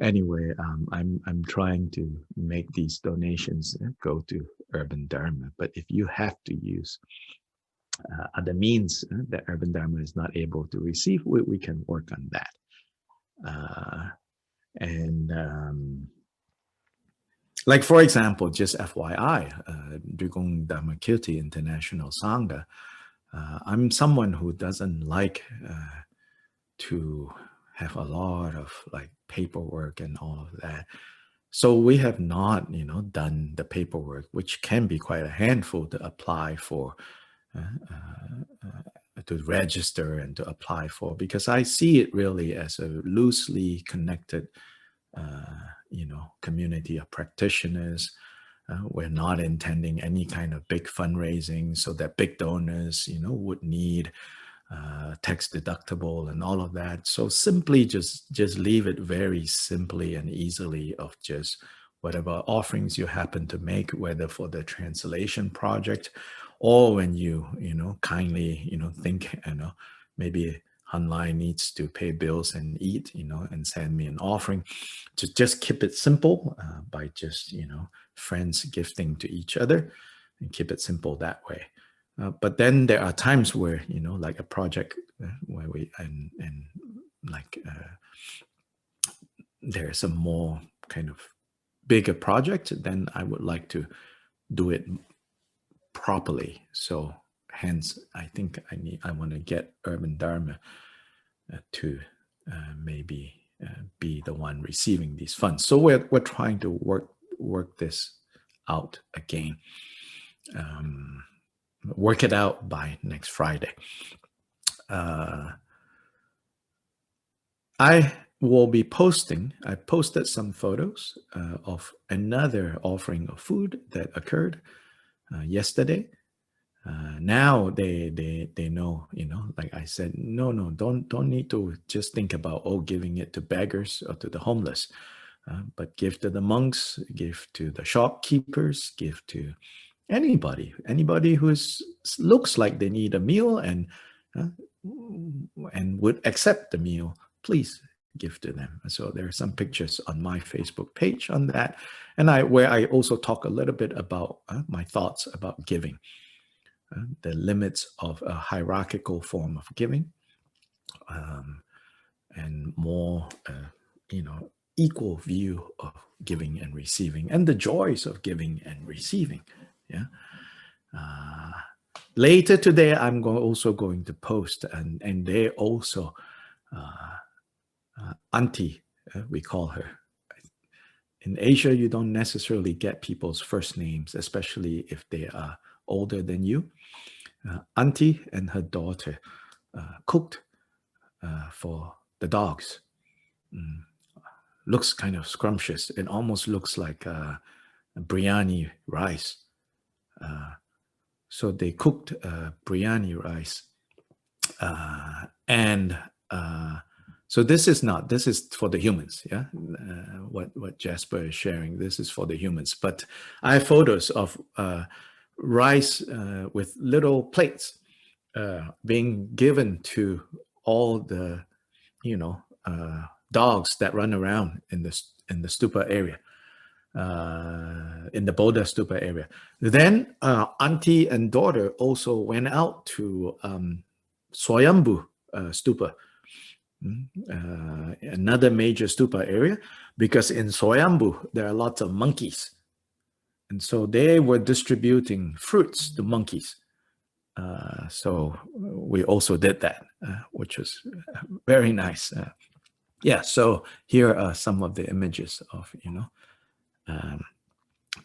anyway, I'm trying to make these donations go to Urban Dharma. But if you have to use other means that Urban Dharma is not able to receive, we can work on that. Like, for example, just FYI, Drigong Dharmakirti International Sangha, I'm someone who doesn't like to have a lot of like paperwork and all of that. So we have not, done the paperwork, which can be quite a handful to apply for, to register and to apply for, because I see it really as a loosely connected community of practitioners. We're not intending any kind of big fundraising, so that big donors, would need tax deductible and all of that. So simply just leave it very simply and easily of just whatever offerings you happen to make, whether for the translation project or when you, kindly, think, maybe online needs to pay bills and eat, and send me an offering, to just keep it simple by just, friends gifting to each other, and keep it simple that way. But then there are times where, like a project where we, and like there's a more kind of bigger project, then I would like to do it properly. So hence, I think I want to get Urban Dharma to maybe be the one receiving these funds. So we're trying to work this out again. Work it out by next Friday. I will be posting. I posted some photos of another offering of food that occurred yesterday. Now they know, you know, like I said, no, don't need to just think about, oh, giving it to beggars or to the homeless, but give to the monks, give to the shopkeepers, give to anybody who looks like they need a meal and would accept the meal. Please give to them. So there are some pictures on my Facebook page on that, and where I also talk a little bit about my thoughts about giving. The limits of a hierarchical form of giving, and more, you know, equal view of giving and receiving, and the joys of giving and receiving. Yeah. Later today, I'm also going to post, and they also, Auntie, we call her. In Asia, you don't necessarily get people's first names, especially if they are older than you. Auntie and her daughter cooked for the dogs. Looks kind of scrumptious. It almost looks like biryani rice. So they cooked biryani rice. So this is for the humans, yeah? What Jasper is sharing, this is for the humans. But I have photos of rice with little plates being given to all the, you know, dogs that run around in the stupa area, in the Bodha stupa area. Then auntie and daughter also went out to Swayambhu stupa, another major stupa area, because in Swayambhu there are lots of monkeys. And so they were distributing fruits to monkeys. So we also did that, which was very nice. Yeah, so here are some of the images of, you know,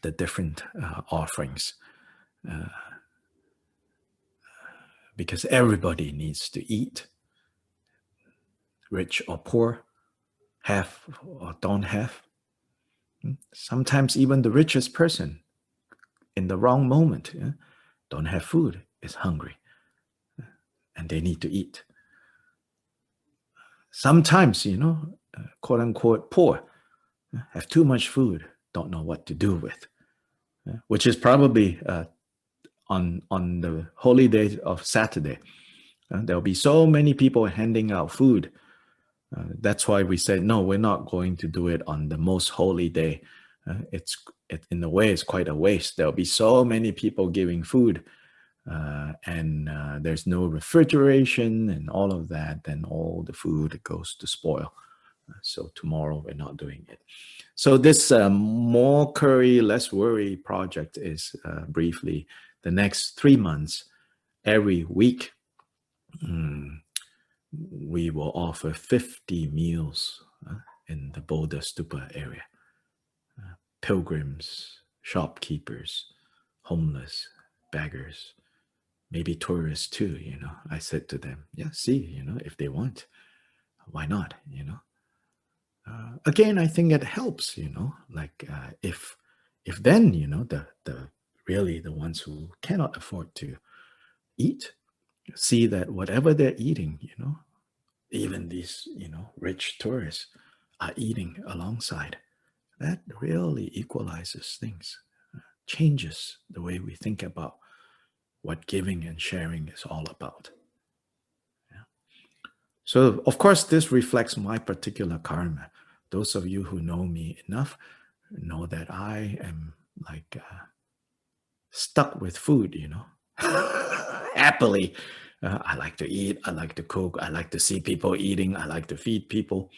the different offerings. Because everybody needs to eat, rich or poor, have or don't have. Sometimes even the richest person in the wrong moment, don't have food, is hungry, and they need to eat. Sometimes, you know, quote unquote poor, have too much food, don't know what to do with, which is probably on the holy day of Saturday. There'll be so many people handing out food. That's why we said, no, we're not going to do it on the most holy day. In a way, it's quite a waste. There'll be so many people giving food, and there's no refrigeration and all of that, then all the food goes to spoil. So tomorrow we're not doing it. So this more curry, less worry project is briefly the next 3 months, every week, we will offer 50 meals in the Bodha Stupa area. Pilgrims, shopkeepers, homeless, beggars, maybe tourists too, you know. I said to them, yeah, see, you know, if they want, why not, you know. Again, I think it helps, you know, like if then, you know, the really the ones who cannot afford to eat, see that whatever they're eating, you know, even these, you know, rich tourists are eating alongside. That really equalizes things, changes the way we think about what giving and sharing is all about. Yeah. So, of course, this reflects my particular karma. Those of you who know me enough know that I am like stuck with food, you know, happily. I like to eat, I like to cook, I like to see people eating, I like to feed people.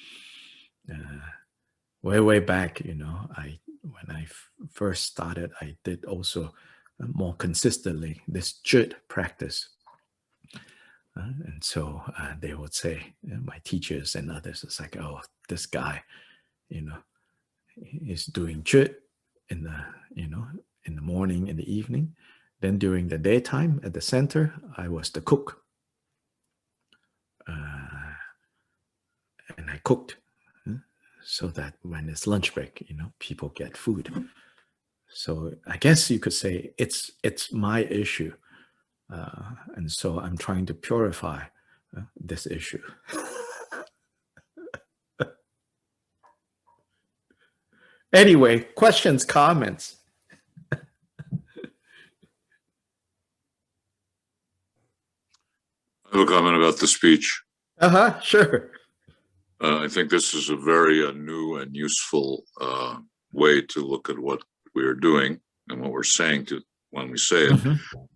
Way back, you know, when I first started, I did also more consistently this jut practice. And so they would say, my teachers and others, it's like, oh, this guy, you know, is doing jut in the, you know, in the morning, in the evening. Then during the daytime at the center, I was the cook. And I cooked so that when it's lunch break, you know, people get food. So I guess you could say it's my issue. And so I'm trying to purify this issue. Anyway, questions, comments? I have a comment about the speech. Sure. I think this is a very new and useful way to look at what we are doing and what we're saying to when we say it.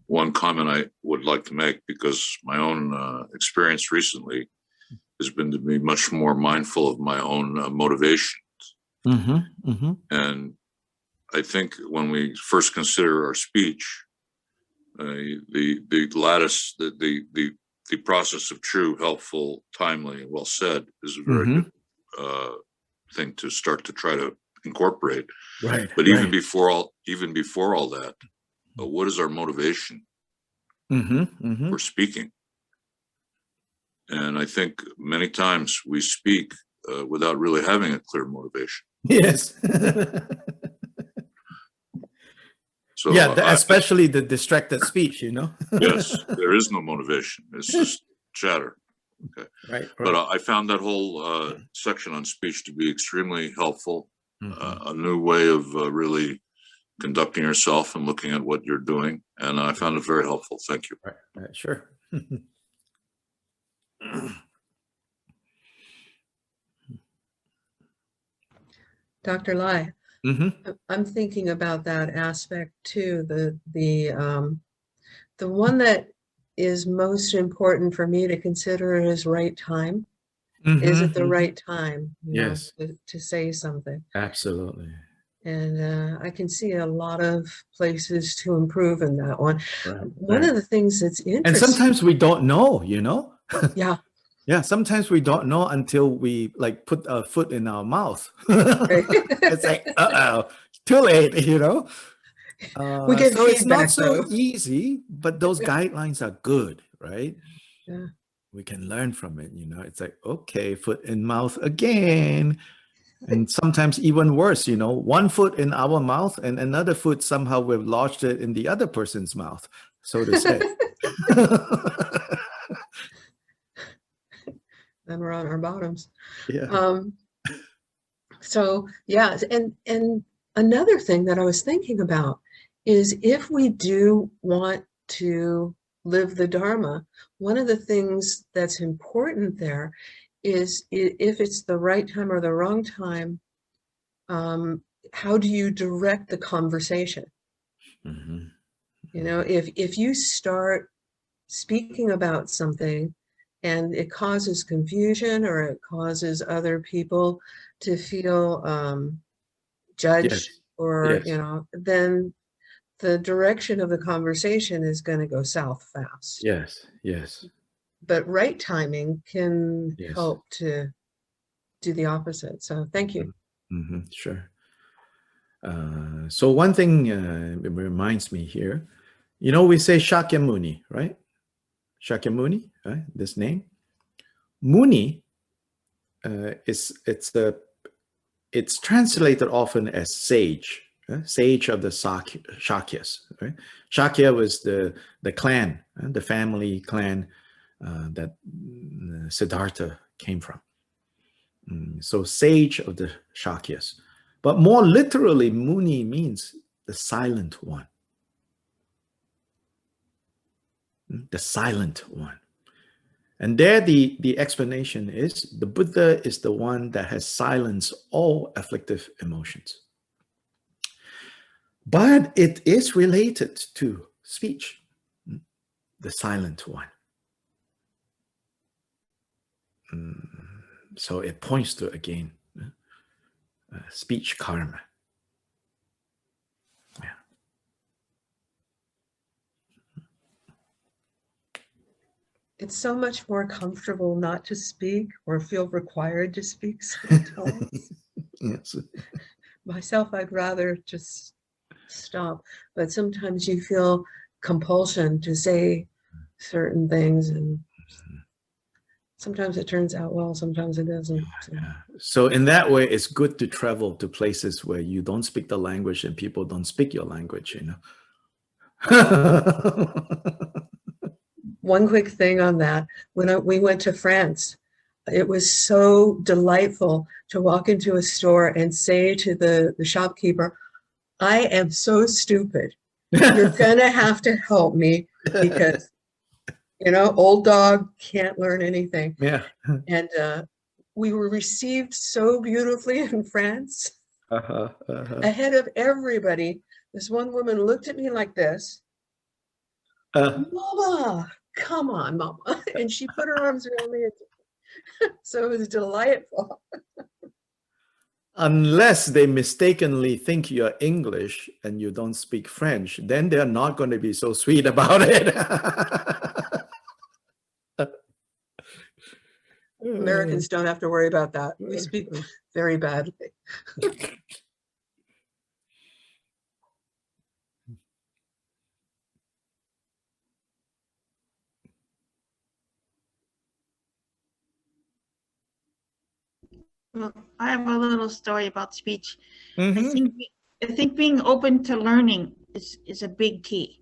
One comment I would like to make, because my own experience recently has been to be much more mindful of my own motivation. And I think when we first consider our speech, the lattice, the process of true, helpful, timely, and well said is a very good thing to start to try to incorporate. Right. But even before all that, what is our motivation for speaking? And I think many times we speak without really having a clear motivation. Yes. So yeah, especially the distracted speech, you know? Yes, there is no motivation. It's just chatter. Okay. Right. But I found that whole section on speech to be extremely helpful. A new way of really conducting yourself and looking at what you're doing. And I found it very helpful. Thank you. Right. Sure. Dr. Lai, I'm thinking about that aspect too. The one that is most important for me to consider is right time. Is it the right time? Yes. To say something. Absolutely. And I can see a lot of places to improve in that one. One Right. of the things that's interesting. And sometimes we don't know, you know? Yeah. Yeah, sometimes we don't know until we like put a foot in our mouth. It's like, too late, you know? We get so it's not feedback, so though. easy, but those guidelines are good, right? Yeah. We can learn from it, you know? It's like, okay, foot in mouth again. And sometimes even worse, you know, one foot in our mouth and another foot somehow we've lodged it in the other person's mouth, so to say. Then we're on our bottoms. Yeah. So yeah, and another thing that I was thinking about is if we do want to live the Dharma, one of the things that's important there is if it's the right time or the wrong time, how do you direct the conversation? You know, if you start speaking about something and it causes confusion or it causes other people to feel judged, or you know, then the direction of the conversation is going to go south fast. Yes. But right timing can help to do the opposite. So thank you. Sure. So one thing it reminds me here, you know, we say Shakyamuni, right? Shakyamuni, right? This name. Muni it's translated often as sage, sage of the Shakyas. Right? Shakya was the clan, the family clan that Siddhartha came from. So sage of the Shakyas. But more literally, Muni means the silent one. The silent one. And there the explanation is the Buddha is the one that has silenced all afflictive emotions. But it is related to speech, the silent one. So it points to, again, speech karma. Yeah. It's so much more comfortable not to speak or feel required to speak sometimes. Yes. Myself, I'd rather just stop. But sometimes you feel compulsion to say certain things. And Sometimes it turns out well, sometimes it doesn't. So. So in that way, it's good to travel to places where you don't speak the language and people don't speak your language, you know. One quick thing on that, when we went to France, it was so delightful to walk into a store and say to the shopkeeper, I am so stupid. You're gonna have to help me because, you know, old dog can't learn anything. Yeah. And we were received so beautifully in France. Ahead of everybody, this one woman looked at me like this. Mama, come on, Mama. And she put her arms around me. So it was delightful. Unless they mistakenly think you're English and you don't speak French, then they're not going to be so sweet about it. Americans don't have to worry about that. We speak very badly. Well, I have a little story about speech. Mm-hmm. I think being open to learning is a big key.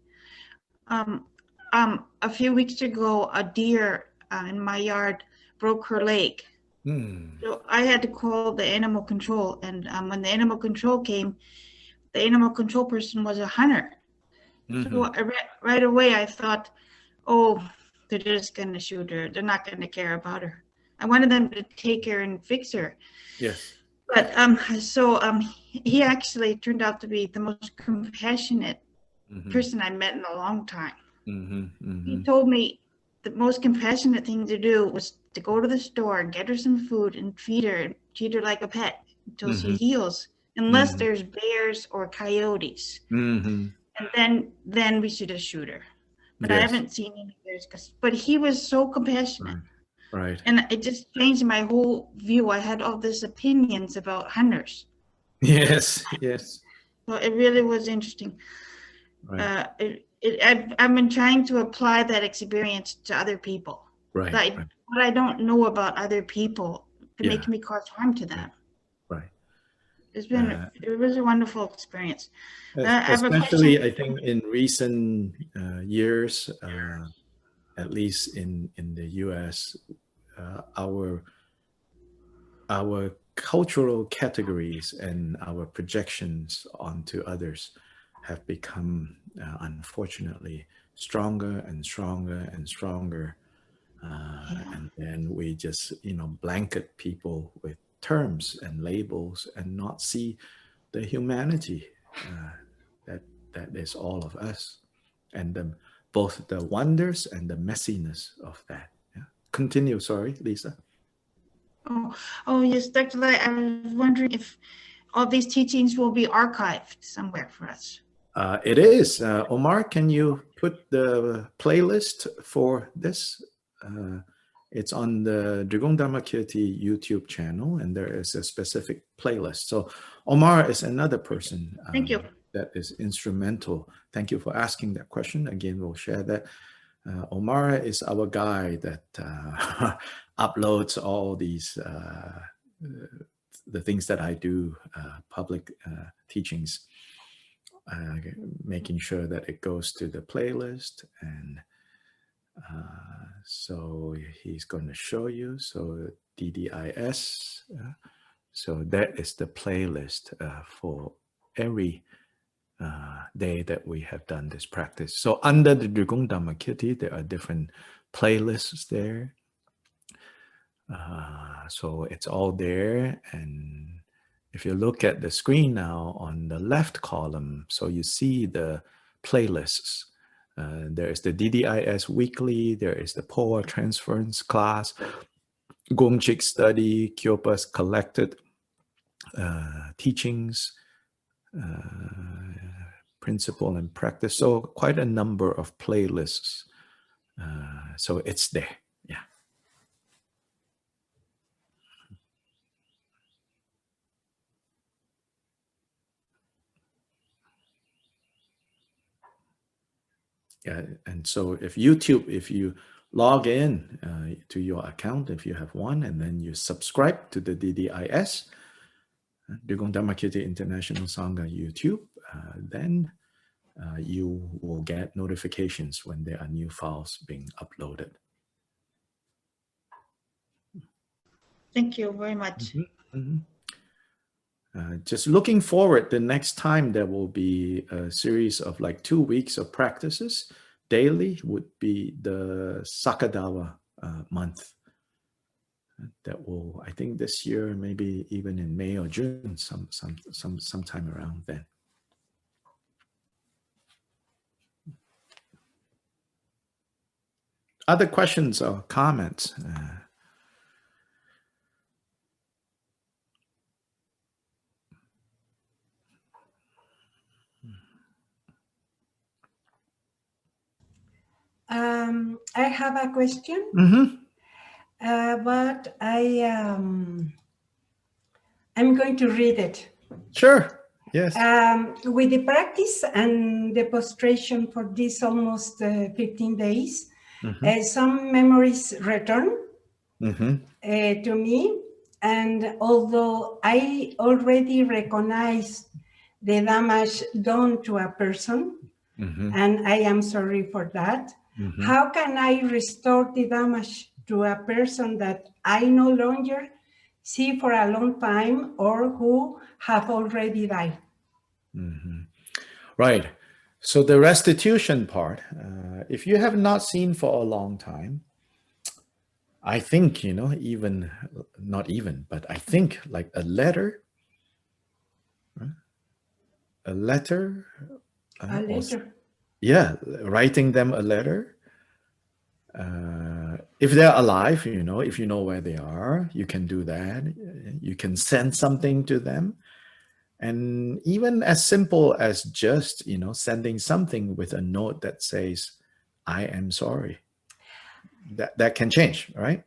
A few weeks ago, a deer in my yard broke her leg. So I had to call the animal control, and when the animal control came, the animal control person was a hunter. So right away I thought, oh, they're just going to shoot her. They're not going to care about her. I wanted them to take her and fix her. Yes. But he actually turned out to be the most compassionate person I met in a long time. He told me the most compassionate thing to do was to go to the store and get her some food and feed her and treat her like a pet until she heals, unless there's bears or coyotes. And then we should just shoot her. But I haven't seen any bears. But he was so compassionate. Right. And it just changed my whole view. I had all these opinions about hunters. Yes, yes. So it really was interesting. Right. I've been trying to apply that experience to other people. Right. What I don't know about other people can make me cause harm to them. Right. It was a wonderful experience. Especially, I think, in recent years, at least in the U.S., our cultural categories and our projections onto others have become, unfortunately, stronger and stronger and stronger. And then we just, blanket people with terms and labels and not see the humanity that is all of us, and both the wonders and the messiness of that. Yeah. Continue. Sorry, Lisa. Oh yes, Dr. Lai, I was wondering if all these teachings will be archived somewhere for us. It is. Omar, can you put the playlist for this? It's on the Drigong Dharma Kirti YouTube channel, and there is a specific playlist. So Omar is another person Thank you. that is instrumental. Thank you for asking that question. Again, we'll share that. Omar is our guy that uploads all these, the things that I do, public teachings, making sure that it goes to the playlist. And so he's going to show you. So DDIS. So that is the playlist for every day that we have done this practice. So under the Drigong Dhamma Kirti, there are different playlists there. So it's all there. And if you look at the screen now on the left column, so you see the playlists. There is the DDIS weekly, there is the POA transference class, Gongchik study, Kyopa's collected teachings, principle and practice. So quite a number of playlists. So it's there. Yeah. Yeah. And so if you log in, to your account if you have one, and then you subscribe to the DDIS, Dugong Dharma Kirti International Sangha YouTube, then you will get notifications when there are new files being uploaded. Thank you very much. Just looking forward, the next time there will be a series of like 2 weeks of practices. Daily would be the Sakadawa month. That will, I think this year, maybe even in May or June, sometime around then. Other questions or comments? I have a question, but I'm going to read it. Sure. Yes. With the practice and the prostration for this almost 15 days, some memories return to me. And although I already recognized the damage done to a person, and I am sorry for that, how can I restore the damage to a person that I no longer see for a long time or who have already died? Right. So the restitution part, if you have not seen for a long time, I think, you know, even, not even, but I think like a letter, a letter. Yeah, writing them a letter. If they're alive, you know, if you know where they are, you can do that. You can send something to them. And even as simple as just, you know, sending something with a note that says, I am sorry. That can change, right?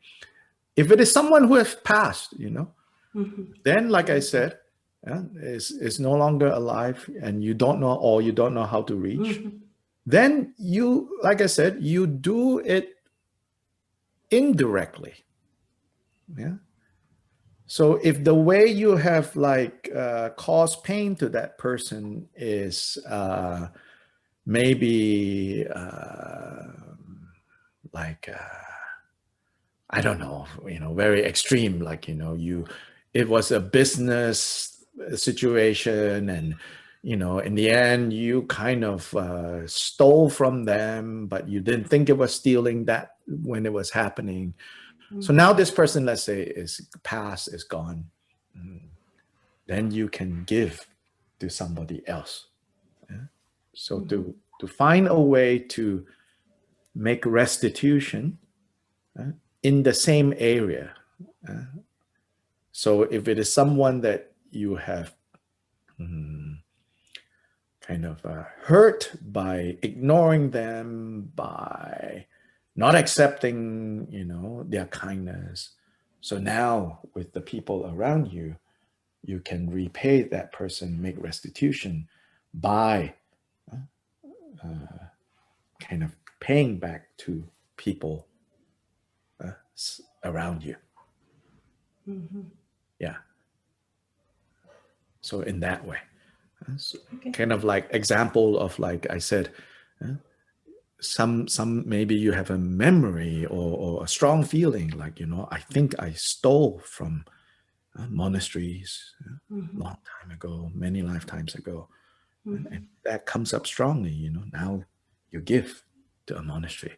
If it is someone who has passed, you know, then like I said, is no longer alive and you don't know, or you don't know how to reach, then you, like I said, you do it indirectly. Yeah. So if the way you have like caused pain to that person is maybe I don't know, you know, very extreme, like, you know, it was a business situation and, you know, in the end you kind of stole from them, but you didn't think it was stealing that when it was happening. So now this person, let's say, is past, is gone. Then you can give to somebody else. Yeah? So to find a way to make restitution in the same area. So if it is someone that you have kind of hurt by ignoring them, by not accepting, you know, their kindness. So now with the people around you, you can repay that person, make restitution by kind of paying back to people around you. Yeah. So in that way, so kind of like example of, like I said, some maybe you have a memory or a strong feeling like, you know, I think I stole from monasteries long time ago, many lifetimes ago, and that comes up strongly, you know, now you give to a monastery.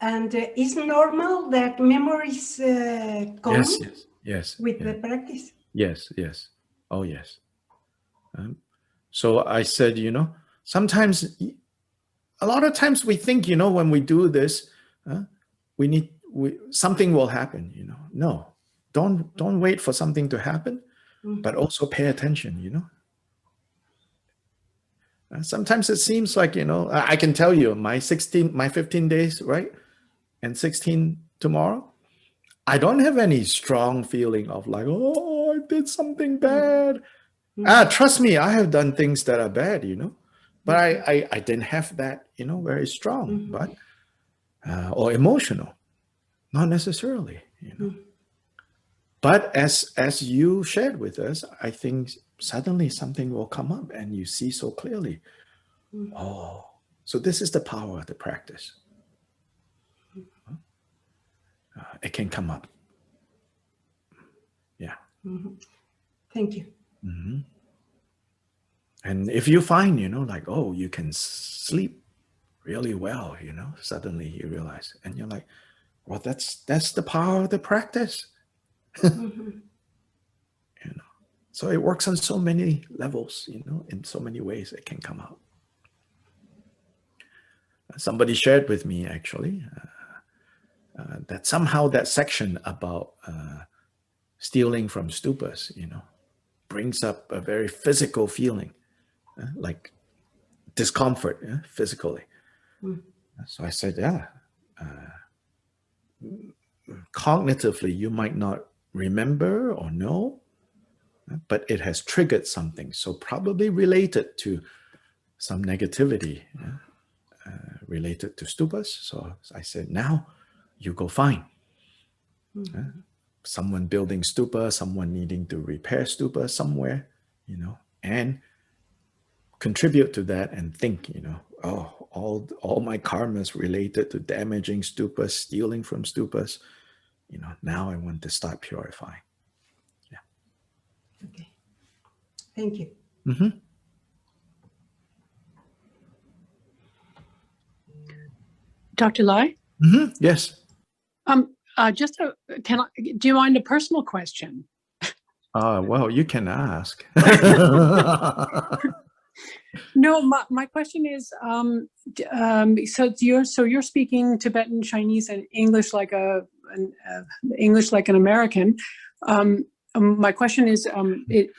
And it's normal that memories come with the practice? Yes. Oh, yes. So I said, you know, sometimes, a lot of times we think, you know, when we do this, something will happen, you know. No, don't wait for something to happen, but also pay attention, you know. Sometimes it seems like, you know, I can tell you my 15 days, right? And 16 tomorrow, I don't have any strong feeling of like, oh, I did something bad. Trust me, I have done things that are bad, you know, but I didn't have that, you know, very strong. But or emotional, not necessarily, you know. But as you shared with us, I think suddenly something will come up and you see so clearly. Oh, so this is the power of the practice. It can come up. Yeah. Thank you. And if you find, you know, like, oh, you can sleep really well, you know, suddenly you realize, and you're like, well, that's the power of the practice. You know, so it works on so many levels, you know, in so many ways it can come out. Somebody shared with me actually that somehow that section about stealing from stupas, you know, brings up a very physical feeling, like discomfort, physically. So I said, yeah, cognitively you might not remember or know, but it has triggered something. So probably related to some negativity related to stupas. So I said, now you go find someone building stupa, someone needing to repair stupa somewhere, you know, and contribute to that and think, you know, oh, all my karmas related to damaging stupas, stealing from stupas, you know, now I want to start purifying. Yeah. Okay. Thank you. Dr. Lai? Yes. Do you mind a personal question? Well, you can ask. No, my question is, so you're speaking Tibetan, Chinese, and English like an American. My question is,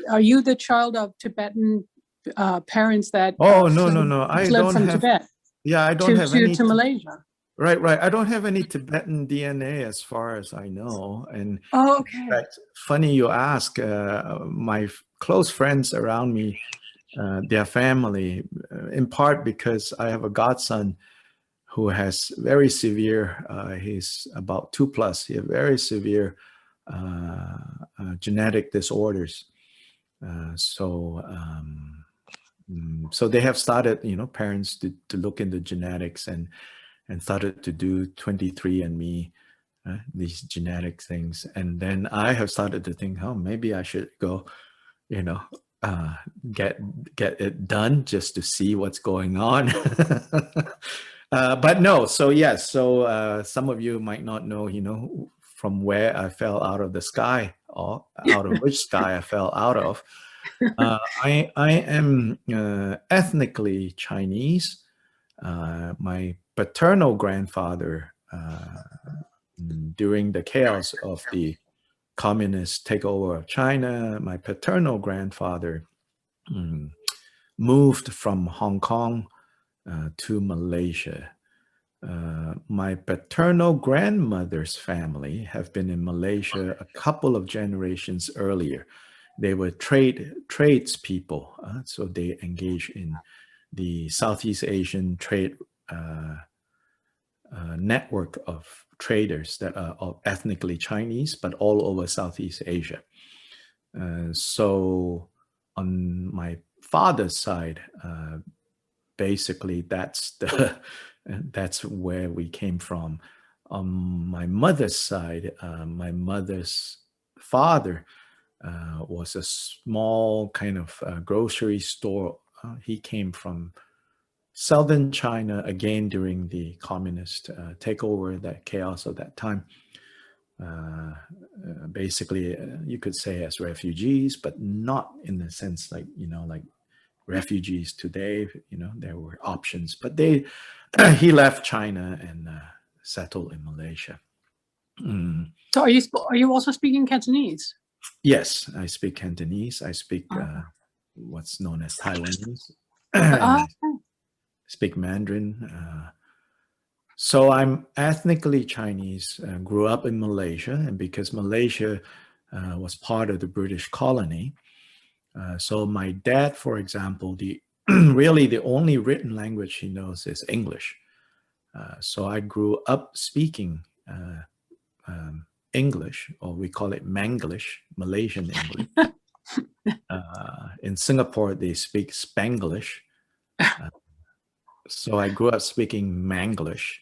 are you the child of Tibetan parents that no, I fled don't from have. Tibet? Yeah, I don't have any to Malaysia. Right. I don't have any Tibetan DNA as far as I know. And okay. In fact, funny you ask. My close friends around me, their family, in part because I have a godson who has very severe, he's about 2+, he has very severe genetic disorders. So they have started, you know, parents to look into genetics and started to do 23andMe, these genetic things. And then I have started to think, oh, maybe I should go, you know, get it done just to see what's going on. But no, so yes, so some of you might not know, you know, from where I fell out of the sky, or out of which sky I fell out of. I am ethnically Chinese. My paternal grandfather, during the chaos of the communist takeover of China, my paternal grandfather moved from Hong Kong to Malaysia. My paternal grandmother's family have been in Malaysia a couple of generations earlier. They were tradespeople, so they engage in the Southeast Asian trade network of traders that are ethnically Chinese, but all over Southeast Asia. So on my father's side, basically that's where we came from. On my mother's side, my mother's father was a small kind of grocery store. He came from southern China, again during the communist takeover, that chaos of that time. Basically, you could say as refugees, but not in the sense like, you know, like refugees today, you know, there were options, but he left China and settled in Malaysia. So are you also speaking Cantonese? Yes, I speak Cantonese. I speak what's known as Taiwanese. I speak Mandarin. So I'm ethnically Chinese, grew up in Malaysia, and because Malaysia was part of the British colony, so my dad, for example, really the only written language he knows is English. So I grew up speaking English, or we call it Manglish, Malaysian English. In Singapore, they speak Spanglish. So I grew up speaking Manglish,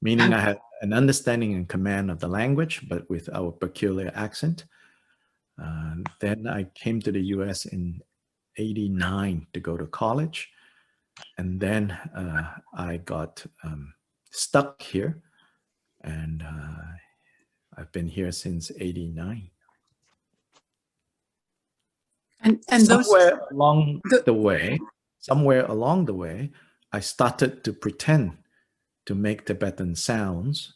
meaning I had an understanding and command of the language, but with our peculiar accent. Then I came to the US in '89 to go to college. And then I got stuck here, and I've been here since '89. And somewhere along the way, I started to pretend to make Tibetan sounds,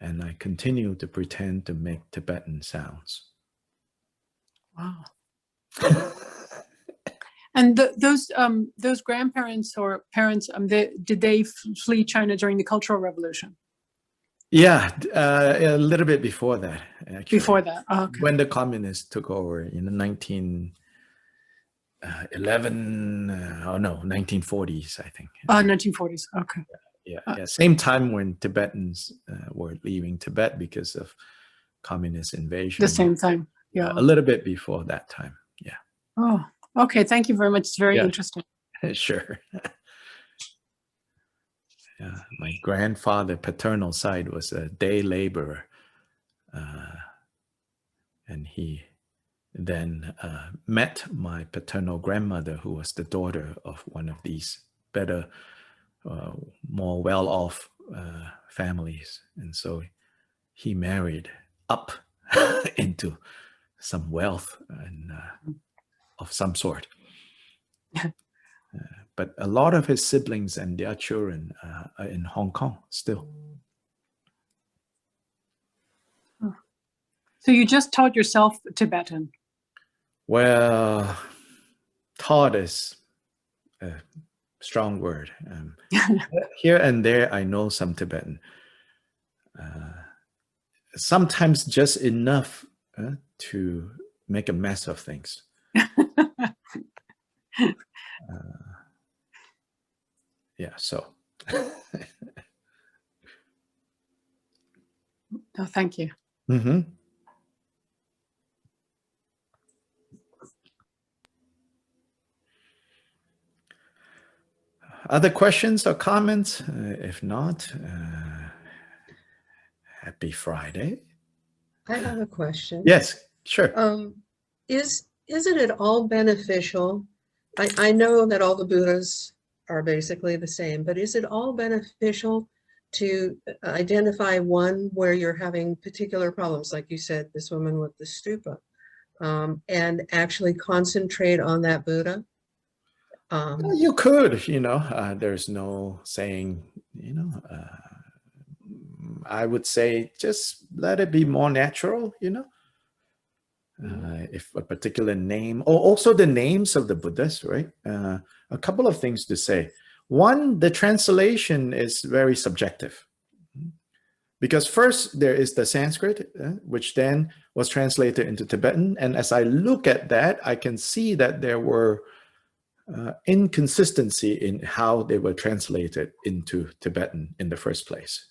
and I continue to pretend to make Tibetan sounds. Wow. And those grandparents or parents, did they flee China during the Cultural Revolution? Yeah, a little bit before that, actually. Before that, oh, okay. When the communists took over in the 1940s, I think. 1940s, okay. Yeah. Same time when Tibetans were leaving Tibet because of communist invasion. The same time, yeah. A little bit before that time, yeah. Oh, okay, thank you very much. It's very interesting. Sure. Yeah, my grandfather, paternal side, was a day laborer. And he then met my paternal grandmother, who was the daughter of one of these better, more well-off families. And so he married up into some wealth and of some sort. But a lot of his siblings and their children are in Hong Kong still. So you just taught yourself Tibetan? Well, taught is a strong word. Here and there, I know some Tibetan. Sometimes just enough to make a mess of things. Yeah, so. Oh, thank you. Mm-hmm. Other questions or comments? If not, happy Friday. I have a question. Yes, sure. Isn't it all beneficial? I know that all the Buddhas are basically the same, but is it all beneficial to identify one where you're having particular problems, like you said, this woman with the stupa, and actually concentrate on that Buddha? You could, there's no saying, I would say just let it be more natural, if a particular name, or also the names of the Buddhas, right? A couple of things to say. One, the translation is very subjective. Because first there is the Sanskrit, which then was translated into Tibetan. And as I look at that, I can see that there were inconsistency in how they were translated into Tibetan in the first place.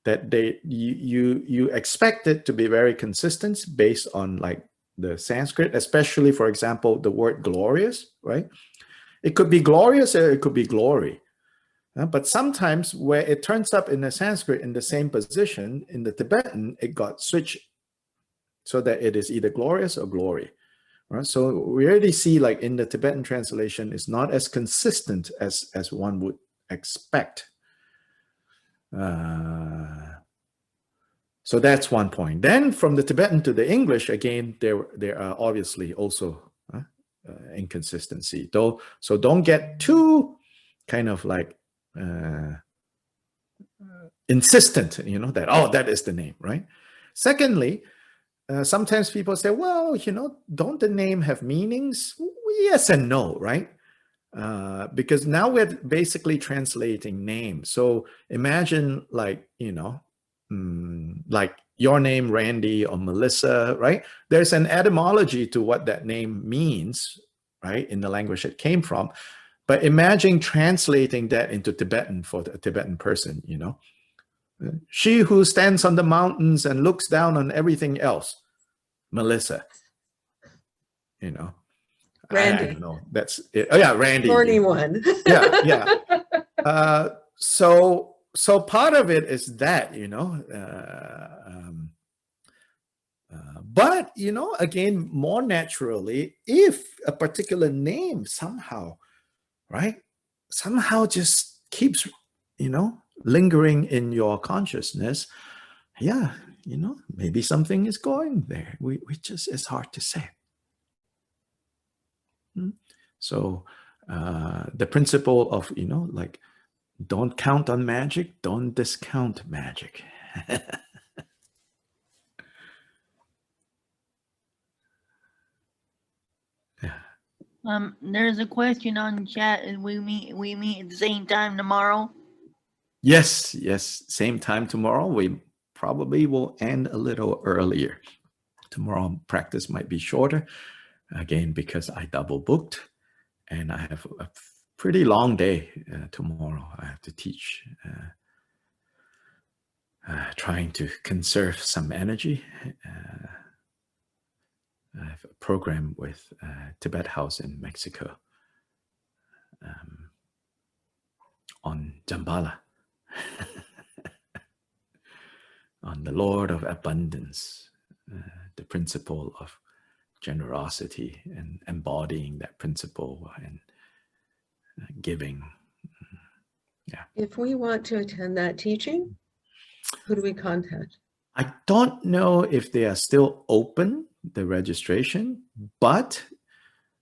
That you expect it to be very consistent based on like the Sanskrit, especially, for example, the word glorious, right? It could be glorious or it could be glory. But sometimes where it turns up in the Sanskrit in the same position, in the Tibetan, it got switched so that it is either glorious or glory. Right? So we already see, like in the Tibetan translation, it's not as consistent as one would expect. So that's one point. Then from the Tibetan to the English, again, there are obviously also inconsistency. So don't get too kind of like insistent, that, oh, that is the name, right? Secondly, sometimes people say, well, don't the name have meanings? Yes and no, right? Because now we're basically translating names. So imagine like, like your name, Randy or Melissa, right? There's an etymology to what that name means, right? In the language it came from. But imagine translating that into Tibetan for the Tibetan person, you know. She who stands on the mountains and looks down on everything else, Melissa, you know. Randy. I don't know. That's it. Oh yeah, Randy. Thorny one. Yeah. So part of it is that, you know, but, you know, again, more naturally, if a particular name somehow, right, somehow just keeps, you know, lingering in your consciousness, yeah, you know, maybe something is going there. We just, it's hard to say. So the principle of, you know, like, don't count on magic, don't discount magic. There's a question on chat, and we meet at the same time tomorrow. Yes, same time tomorrow. We probably will end a little earlier. Tomorrow practice might be shorter, again, because I double booked and I have a pretty long day tomorrow. I have to teach, trying to conserve some energy. I have a program with Tibet House in Mexico on Jambala, on the Lord of Abundance, the principle of generosity and embodying that principle and giving. Yeah. If we want to attend that teaching, who do we contact? I don't know if they are still open, the registration, but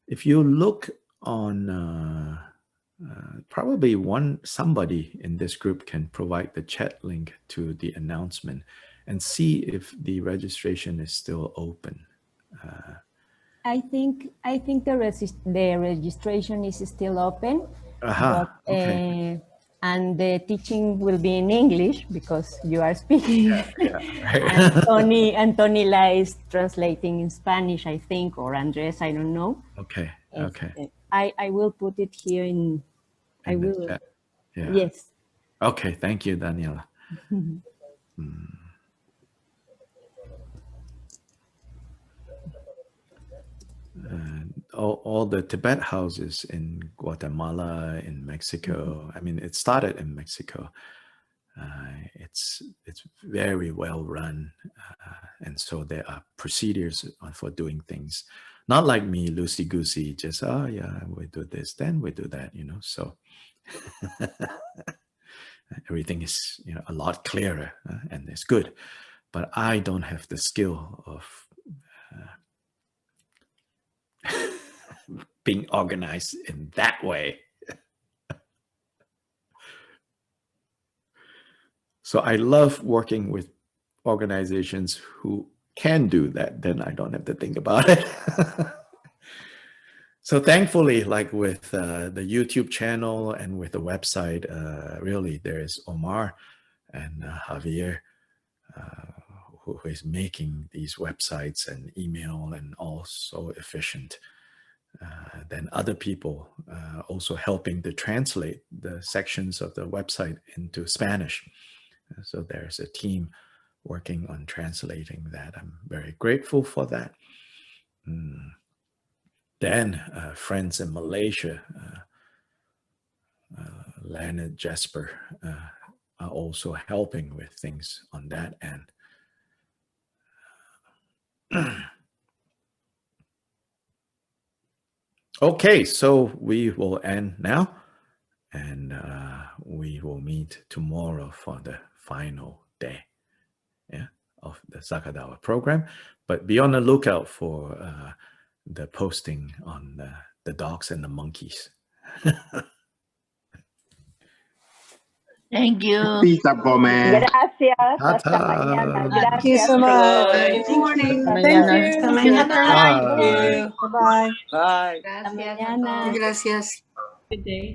if you look on probably somebody in this group can provide the chat link to the announcement and see if the registration is still open. I think the registration is still open, but, okay. and the teaching will be in English because you are speaking. Right. and Tony La is translating in Spanish, I think, or Andres, I don't know. Okay. I will put it here in I will. Chat. Yeah. Yes. Okay. Thank you, Daniela. All the Tibet houses in Guatemala, in Mexico. I mean, it started in Mexico. It's very well run, and so there are procedures for doing things. Not like me, loosey goosey. Just yeah, we do this, then we do that. You know, so everything is, you know, a lot clearer and it's good. But I don't have the skill of being organized in that way. So I love working with organizations who can do that. Then I don't have to think about it. So thankfully, like with the YouTube channel and with the website, really there is Omar and Javier who is making these websites and email and all so efficient. Then other people also helping to translate the sections of the website into Spanish. So there's a team working on translating that. I'm very grateful for that. Then friends in Malaysia, Leonard Jasper, are also helping with things on that end. Okay, so we will end now, and we will meet tomorrow for the final day, yeah, of the Sakadawa program. But be on the lookout for the posting on the dogs and the monkeys. Thank you. Gracias. Hasta mañana. Thank you so much. Thank you. Hasta mañana. Bye. Bye. Bye. Hasta mañana. Gracias. Good day.